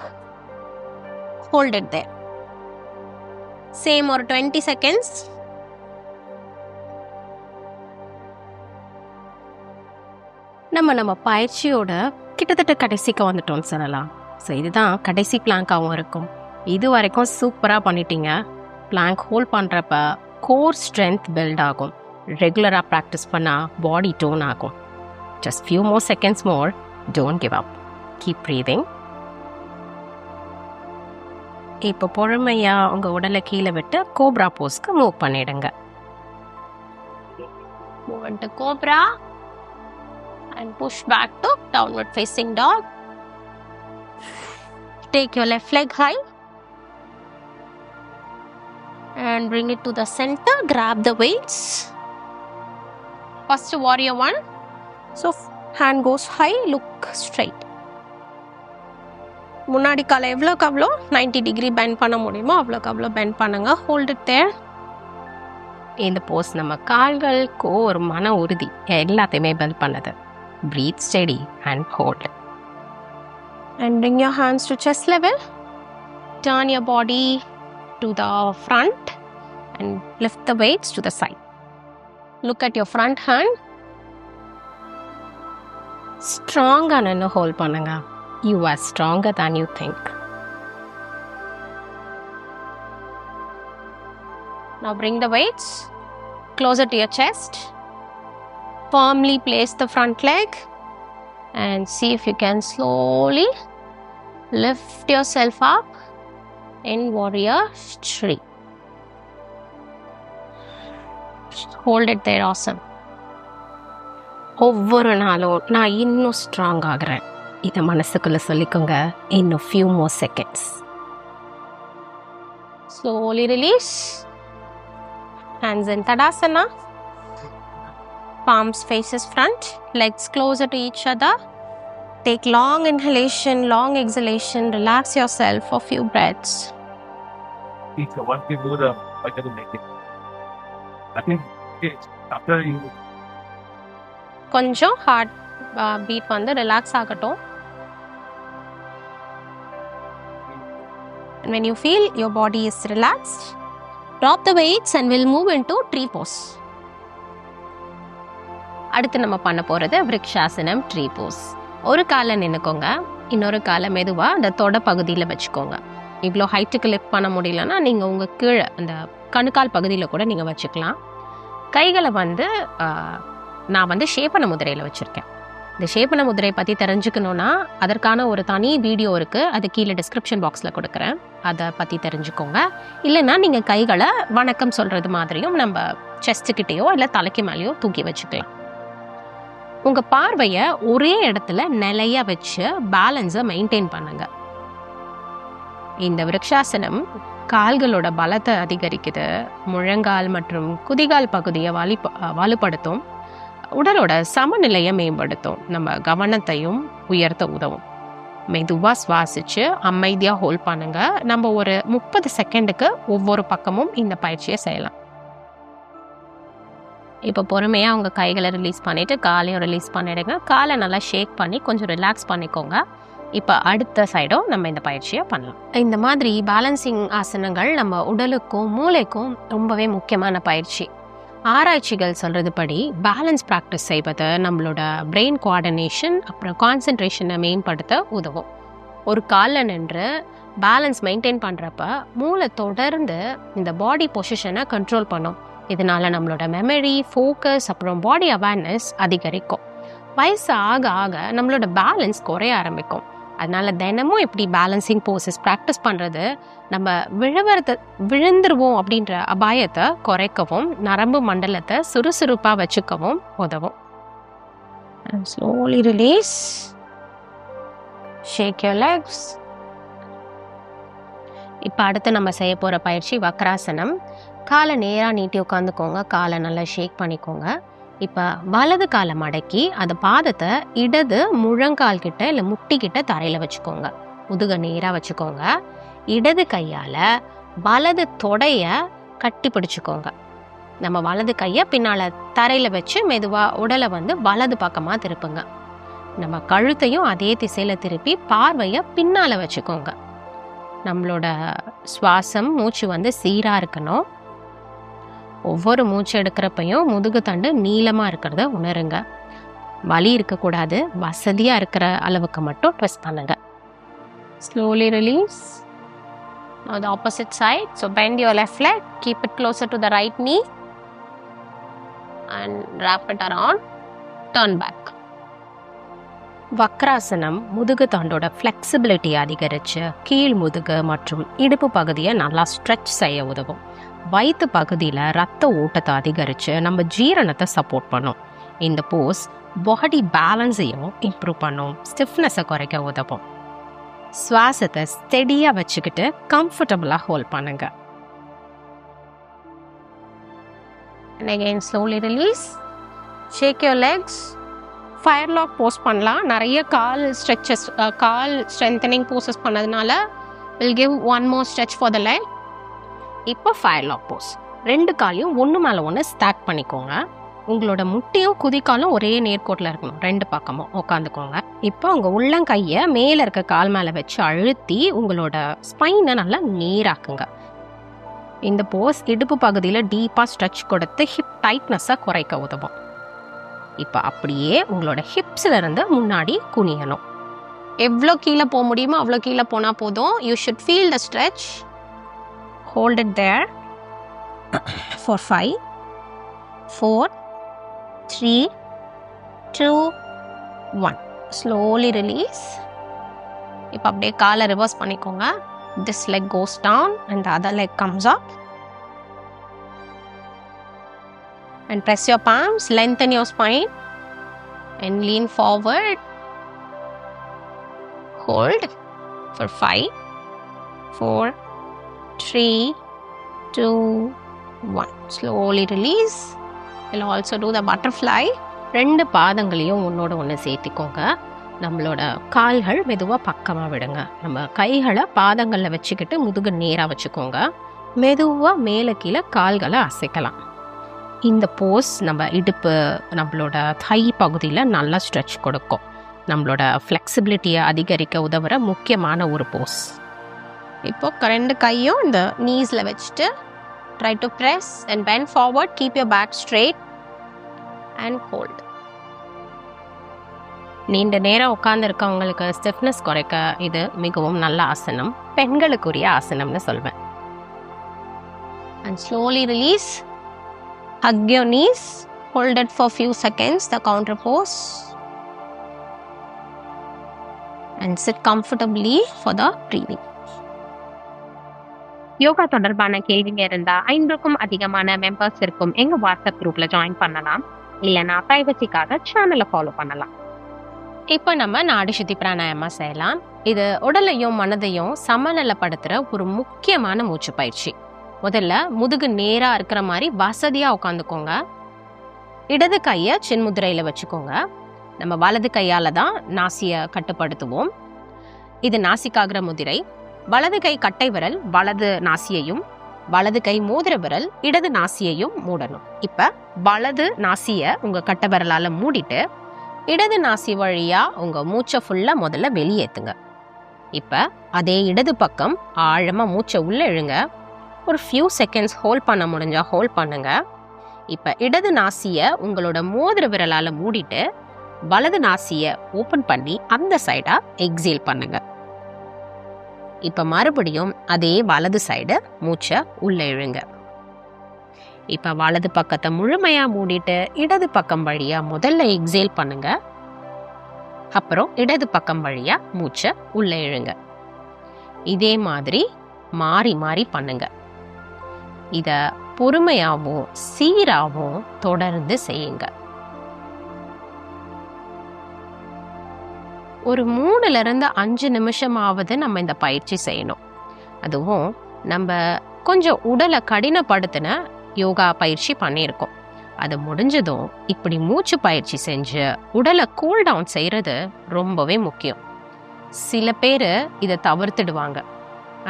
Hold it there. Same ஒரு 20 seconds. நம்ம பயிற்சியோட கிட்டத்தட்ட கடைசிக்கு வந்துட்டோம் சொல்லலாம். ஸோ இதுதான் கடைசி பிளாங்காகவும் இருக்கும். இது வரைக்கும் சூப்பராக பண்ணிட்டீங்க. பிளாங்க் ஹோல்ட் பண்ணுறப்ப கோர் ஸ்ட்ரென்த் பில்ட் ஆகும். ரெகுலராக ப்ராக்டிஸ் பண்ணால் பாடி டோன் ஆகும். Just few more seconds more. Don't give up. Keep breathing. இப்போ பொறுமையாக உங்கள் உடலை கீழே விட்டு கோப்ரா போஸ்க்கு மூவ் பண்ணிடுங்க. Move into cobra and push back to downward facing dog. Take your left leg high and bring it to the center. Grab the weights. First warrior 1. So hand goes high, look straight. முன்னாடி காலை எவ்வளோக்கு அவ்வளோ 90 degree bend பண்ண முடியுமோ அவ்வளோக்கு அவ்வளோ bend பண்ணுங்க. Hold it தேர். இந்த போஸ் நம்ம கால்கள், கோர், மன உறுதி எல்லாத்தையுமே பெல்ட் பண்ணுது. Breathe steady and hold. And bring your hands to chest level. Turn your body to the front and lift the weights to the side. Look at your front hand. ஸ்ட்ராங்காக நின்று hold பண்ணுங்க. You are stronger than you think. Now bring the weights closer to your chest. Firmly place the front leg and see if you can slowly lift yourself up in warrior 3. Hold it there. Awesome. ஒவ்வொரு நாளும் நான் இன்னும் strong ஆகிறேன். இதை மனசுக்குள்ள சொல்லிக்கோங்க. இன்னும் few more seconds. Slowly release. Hands in Tadasana. Palms faces front. Legs closer to each other. Take long inhalation, long exhalation. Relax yourself for few breaths. So once you do the to make it, I think after you கொஞ்சம் heart beat வந்து relax ஆகட்டும். When you feel your body is relaxed, drop the weights and we'll move into tree pose. அடுத்து நம்ம பண்ண போகிறது விருக்ஷாசனம் tree Bose. ஒரு காலை நின்றுக்கோங்க, இன்னொரு காலை மெதுவாக அந்த தொட பகுதியில் வச்சுக்கோங்க. இவ்வளோ ஹைட்டுக்கு லிஃப்ட் பண்ண முடியலன்னா நீங்கள் உங்கள் கீழே அந்த கணுக்கால் பகுதியில் கூட நீங்கள் வச்சுக்கலாம். கைகளை வந்து நான் வந்து ஷேப்பன முதிரையில் வச்சுருக்கேன். இந்த ஷேப்பன முதிரை பற்றி தெரிஞ்சுக்கணுன்னா அதற்கான ஒரு தனி வீடியோ இருக்குது, அது கீழே டிஸ்கிரிப்ஷன் பாக்ஸில் கொடுக்குறேன், அதை பற்றி தெரிஞ்சுக்கோங்க. இல்லைன்னா நீங்கள் கைகளை வணக்கம் சொல்கிறது மாதிரியும் நம்ம செஸ்ட்டுக்கிட்டேயோ இல்லை தலைக்கு மேலேயோ தூக்கி வச்சுக்கலாம். உங்கள் பார்வையை ஒரே இடத்துல நிலையா வச்சு பேலன்ஸை மெயின்டைன் பண்ணுங்க. இந்த விருக்ஷாசனம் கால்களோட பலத்தை அதிகரிக்குது, முழங்கால் மற்றும் குதிகால் பகுதியை வலுப்படுத்தும், உடலோட சமநிலையை மேம்படுத்தும், நம்ம கவனத்தையும் உயர்த்த உதவும். மெதுவாக சுவாசிச்சு அமைதியாக ஹோல்ட் பண்ணுங்க. நம்ம ஒரு 30 செகண்டுக்கு ஒவ்வொரு பக்கமும் இந்த பயிற்சியை செய்யலாம். இப்போ பொறுமையாக உங்கள் கைகளை ரிலீஸ் பண்ணிவிட்டு காலையும் ரிலீஸ் பண்ணிடுங்க. காலை நல்லா ஷேக் பண்ணி கொஞ்சம் ரிலாக்ஸ் பண்ணிக்கோங்க. இப்போ அடுத்த சைடும் நம்ம இந்த பயிற்சியை பண்ணலாம். இந்த மாதிரி பேலன்சிங் ஆசனங்கள் நம்ம உடலுக்கும் மூளைக்கும் ரொம்பவே முக்கியமான பயிற்சி. ஆராய்ச்சிகள் சொல்கிறது படி பேலன்ஸ் ப்ராக்டிஸ் செய்வது நம்மளோட பிரெயின் கோஆர்டினேஷன் அப்புறம் கான்சென்ட்ரேஷனை மேம்படுத்த உதவும். ஒரு காலில் நின்று பேலன்ஸ் மெயின்டைன் பண்ணுறப்ப மூளை தொடர்ந்து இந்த பாடி பொசிஷனை கண்ட்ரோல் பண்ணும். இதனால நம்மளோட மெமரி, ஃபோக்கஸ் அப்புறம் பாடி அவேர்னஸ் அதிகரிக்கும். வயசு ஆக ஆக நம்மளோட பேலன்ஸ் குறைய ஆரம்பிக்கும். அதனால தினமும் இப்படி பேலன்சிங் போசஸ் ப்ராக்டிஸ் பண்ணுறது நம்ம விழுந்துருவோம் அப்படின்ற அபாயத்தை குறைக்கவும் நரம்பு மண்டலத்தை சுறுசுறுப்பாக வச்சுக்கவும் உதவும். Slowly release. Shake your legs. இப்போ அடுத்து நம்ம செய்ய போகிற பயிற்சி வக்ராசனம். காலை நேராக நீட்டி உட்காந்துக்கோங்க, காலை நல்லா ஷேக் பண்ணிக்கோங்க. இப்போ வலது காலை மடக்கி அந்த பாதத்தை இடது முழங்கால் கிட்ட இல்லை முட்டிக்கிட்ட தரையில் வச்சுக்கோங்க. முதுக நேராக வச்சுக்கோங்க. இடது கையால் வலது தொடைய கட்டி பிடிச்சிக்கோங்க. நம்ம வலது கையை பின்னால் தரையில் வச்சு மெதுவாக உடலை வந்து வலது பக்கமாக திருப்புங்க. நம்ம கழுத்தையும் அதே திசையில் திருப்பி பார்வையை பின்னால் வச்சுக்கோங்க. நம்மளோட சுவாசம் மூச்சு வந்து சீராக இருக்கணும். ஒவ்வொரு மூச்சு எடுக்கிறப்பையும் முதுகு தண்டு நீளமாக இருக்கிறத உணருங்க. வலி இருக்கக்கூடாது, வசதியாக இருக்கிற அளவுக்கு மட்டும் ட்ரெஸ் பண்ணுங்க. Slowly release. Now the opposite side. So bend your left leg, keep it closer to the right knee and wrap it around. Turn back. வக்ராசனம் முதுகு தண்டோட ஃப்ளெக்சிபிலிட்டி அதிகரித்து கீழ் முதுகு மற்றும் இடுப்பு பகுதியை நல்லா ஸ்ட்ரெச் செய்ய உதவும். வயிற்று பகுதியில் ரத்த ஓட்டத்தை அதிகரித்து நம்ம ஜீரணத்தை சப்போர்ட் பண்ணும். இந்த போஸ் பாடி பேலன்ஸையும் இம்ப்ரூவ் பண்ணும், ஸ்டிஃப்னஸை குறைக்க உதவும். சுவாசத்தை ஸ்டெடியாக வச்சுக்கிட்டு கம்ஃபர்டபுளாக ஹோல்ட் பண்ணுங்க. And again slowly release. Shake your legs. Fire log pose பண்ணலாம். நிறைய கால் ஸ்ட்ரெச்சஸ், கால் ஸ்ட்ரென்தனிங் போசஸ் பண்ணதுனால will give one more stretch for the leg. இப்போ ஃபயர் லாக் போஸ். 2 காலையும் ஒன்று மேலே ஒன்று ஸ்டாக் பண்ணிக்கோங்க. உங்களோட முட்டியும் குதிக்காலும் ஒரே நேர்கோட்டில் இருக்கணும், 2 பக்கமும் உட்காந்துக்கோங்க. இப்போ உங்கள் உள்ளங்கையை மேலே இருக்க கால் மேலே வச்சு அழுத்தி உங்களோட ஸ்பைனை நல்லா நேராக்குங்க. இந்த போஸ் இடுப்பு பகுதியில் டீப்பாக ஸ்ட்ரெச் கொடுத்து ஹிப் டைட்னஸை குறைக்க உதவும். இப்போ அப்படியே உங்களோட ஹிப்ஸில் இருந்து முன்னாடி குனியணும். எவ்வளோ கீழே போக முடியுமோ அவ்வளோ கீழே போனால் போதும். You should feel the stretch. Hold it there for 5, 4, 3, 2, 1. Slowly release. இப்போ அப்படியே காலை ரிவர்ஸ் பண்ணிக்கோங்க. This leg goes down and the other leg comes up. And press your palms, lengthen your spine and lean forward. Hold for 5, 4, 3, 2, 1. Slowly release. We'll also do the butterfly. 2 பாதங்களையும் ஒன்னோட ஒன்று சேர்த்திக்கோங்க. நம்மளோட கால்கள் மெதுவாக பக்கமாக விடுங்க. நம்ம கைகளை பாதங்களில் வச்சுக்கிட்டு முதுகு நேராக வச்சுக்கோங்க. மெதுவாக மேலே கீழே கால்களை அசைக்கலாம். இந்த போஸ் நம்ம இடுப்பு, நம்மளோட தை பகுதியில் நல்லா ஸ்ட்ரெச் கொடுக்கும். நம்மளோட ஃப்ளெக்சிபிலிட்டியை அதிகரிக்க உதவுற முக்கியமான ஒரு போஸ். இப்போ 2 கையும் இந்த நீஸில் வச்சுட்டு try to press and bend forward. Keep your back straight and hold. நீண்ட நேரம் உட்காந்துருக்கவங்களுக்கு ஸ்டிஃப்னஸ் குறைக்க இது மிகவும் நல்ல ஆசனம், பெண்களுக்குரிய ஆசனம்னு சொல்வேன். And slowly release. Hug your knees. Hold it for few seconds, the counter pose. And sit comfortably for the breathing. Yoga தொடர்பான கேள்விங்க இருந்தா 5க்கும் அதிகமான மெம்பர்ஸ் இருக்கும் எங்க வாட்ஸ்அப் குரூப்ல ஜாயின் பண்ணலாம். இல்லைன்னா பிரைவசிக்காக சேனலை ஃபாலோ பண்ணலாம். இப்போ நம்ம நாடி சுத்தி பிராணாயாமா செய்யலாம். இது உடலையும் மனதையும் சமநிலைப்படுத்துகிற ஒரு முக்கியமான மூச்சு பயிற்சி. முதல்ல முதுகு நேராக இருக்கிற மாதிரி வசதியாக உட்காந்துக்கோங்க. இடது கையை சின்முதிரையில் வச்சுக்கோங்க. நம்ம வலது கையால் தான் நாசியை கட்டுப்படுத்துவோம். இது நாசிக்காகிற முதிரை. வலது கை கட்டை விரல் வலது நாசியையும், வலது கை மோதிர விரல் இடது நாசியையும் மூடணும். இப்போ வலது நாசியை உங்கள் கட்டை விரலால் மூடிட்டு இடது நாசி வழியாக உங்கள் மூச்சை ஃபுல்லாக முதல்ல வெளியேற்றுங்க. இப்போ அதே இடது பக்கம் ஆழமாக மூச்சை உள்ளே இழுங்க. ஒரு ஃபியூ செகண்ட்ஸ் ஹோல்ட் பண்ண முடிஞ்சா ஹோல்ட் பண்ணுங்க. இப்போ இடது நாசியை உங்களோட மோதிர விரலால் மூடிட்டு வலது நாசியை ஓப்பன் பண்ணி அந்த சைடாக எக்ஸேல் பண்ணுங்க. இப்போ மறுபடியும் அதே வலது சைடு மூச்சை உள்ளே இழுங்க. இப்போ வலது பக்கத்தை முழுமையாக மூடிட்டு இடது பக்கம் வழியாக முதல்ல எக்ஸேல் பண்ணுங்க. அப்புறம் இடது பக்கம் வழியாக மூச்சை உள்ளே இழுங்க. இதே மாதிரி மாறி மாறி பண்ணுங்க. இத பொறுமையாகவும் சீராகவும் தொடர்ந்து செய்யுங்க. ஒரு 3-5 நிமிஷமாவது நம்ம இந்த பயிற்சி செய்யணும். அதுவும் நம்ம கொஞ்சம் உடலை கடினப்படுத்தின யோகா பயிற்சி பண்ணியிருக்கோம். அது முடிஞ்சதும் இப்படி மூச்சு பயிற்சி செஞ்சு உடலை கூல் டவுன் செய்கிறது ரொம்பவே முக்கியம். சில பேர் இதை தவிர்த்துடுவாங்க.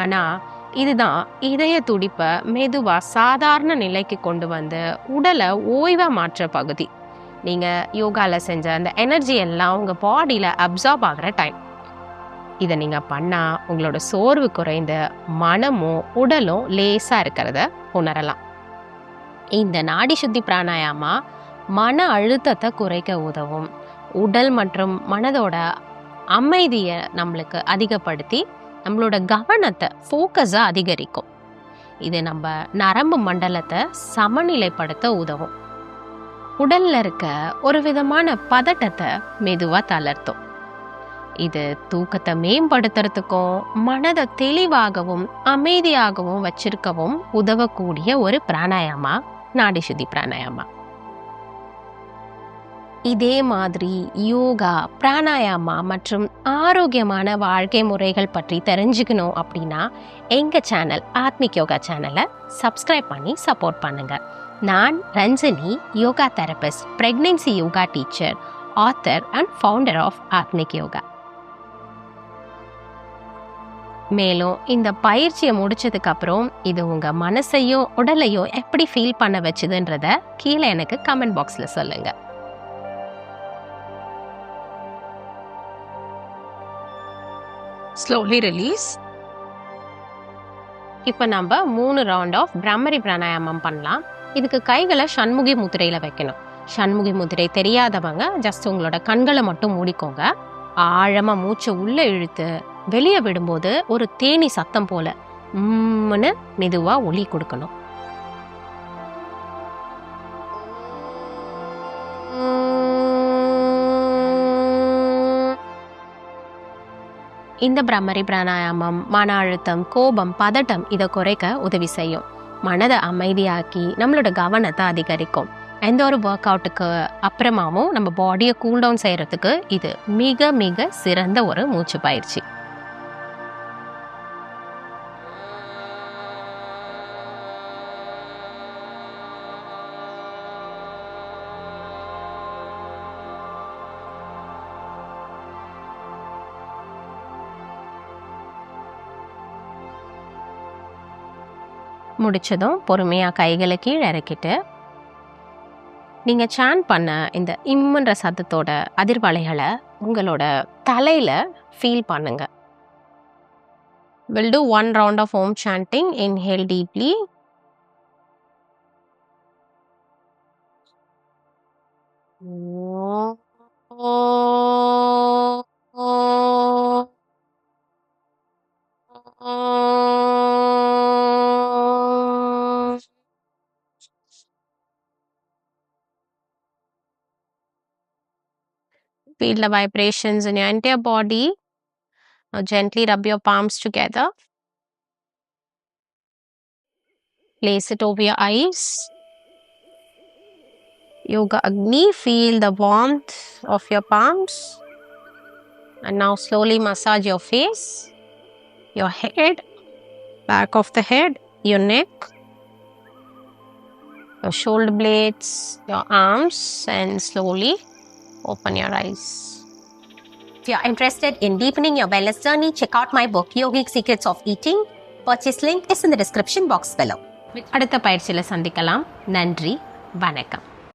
ஆனால் இதுதான் இதய துடிப்பை மெதுவாக சாதாரண நிலைக்கு கொண்டு வந்து உடலை ஓய்வாக மாற்ற பகுதி. நீங்கள் யோகாவில் செஞ்ச அந்த எனர்ஜி எல்லாம் உங்கள் பாடியில் அப்சார்ப் ஆகிற டைம். இதை நீங்கள் பண்ணால் உங்களோட சோர்வு குறைந்து மனமும் உடலும் லேசாக இருக்கிறத உணரலாம். இந்த நாடி சுத்தி பிராணாயாமா மன அழுத்தத்தை குறைக்க உதவும். உடல் மற்றும் மனதோட அமைதியை நம்மளுக்கு அதிகப்படுத்தி நம்மளோட கவனத்தை ஃபோக்கஸை அதிகரிக்கும். இது நம்ம நரம்பு மண்டலத்தை சமநிலைப்படுத்த உதவும். உடல்ல இருக்க ஒரு விதமான பதட்டத்தை மெதுவாக தளர்த்தும். இது தூக்கத்தை மேம்படுத்துறதுக்கும் மனதை தெளிவாகவும் அமைதியாகவும் வச்சிருக்கவும் உதவக்கூடிய ஒரு பிராணாயாமா நாடி சுத்தி பிராணாயாமா. இதே மாதிரி யோகா, பிராணாயாமா மற்றும் ஆரோக்கியமான வாழ்க்கை முறைகள் பற்றி தெரிஞ்சுக்கணும் அப்படின்னா எங்கள் சேனல் ஆத்மிக் யோகா சேனலை சப்ஸ்கிரைப் பண்ணி சப்போர்ட் பண்ணுங்க. நான் Ranjani, yoga therapist, pregnancy yoga teacher, author and founder of Athnic Yoga. மேலும் இந்த பயிற்சியை முடிச்சதுக்கு அப்புறம் இது உங்க மனசையோ உடலையோ எப்படி ஃபீல் பண்ண வச்சுதுன்றத கீழே எனக்கு கமெண்ட் பாக்ஸ்ல சொல்லுங்க. Slowly release. இப்போ நம்ம 3 ரவுண்ட் ஆஃப் பிரம்மரி பிராணாயாமம் பண்ணலாம். இதுக்கு கைகளை ஷண்முகி முத்திரையில வைக்கணும். ஷண்முகி முத்திரை தெரியாதவங்க ஜஸ்ட் உங்களோட கண்களை மட்டும் மூடிக்கோங்க. ஆழமா மூச்சை உள்ள இழுத்து வெளியே விடும்போது ஒரு தேனி சத்தம் போல ம்னு மெதுவா ஒலி கொடுக்கணும். இந்த பிரம்மரி பிராணாயாமம் மன அழுத்தம், கோபம், பதட்டம் இதை குறைக்க உதவி செய்யும். மனதை அமைதியாக்கி நம்மளோட கவனத்தை அதிகரிக்கும். எந்த ஒரு ஒர்க் அவுட்டுக்கு அப்புறமாவும் நம்ம பாடியை கூல் டவுன் செய்யறதுக்கு இது மிக மிக சிறந்த ஒரு மூச்சு பயிற்சி. முடிச்சதும் பொறுமையாக கைகளை கீழே இறக்கிட்டு நீங்கள் சான் பண்ண இந்த இம்முன்ற சத்தத்தோட அதிர்வலைகளை உங்களோட தலையில் ஃபீல் பண்ணுங்க. We'll do 1 round of Om chanting. Inhale deeply. Feel the vibrations in your entire body. Now gently rub your palms together. Place it over your eyes. Yoga Agni, feel the warmth of your palms. And now slowly massage your face, your head, back of the head, your neck, your shoulder blades, your arms, and slowly open your eyes. If you are interested in deepening your wellness journey, check out my book, Yogic Secrets of Eating. Purchase link is in the description box below. அடுத்த பயிற்சியில் சந்திக்கலாம். நன்றி, வணக்கம்.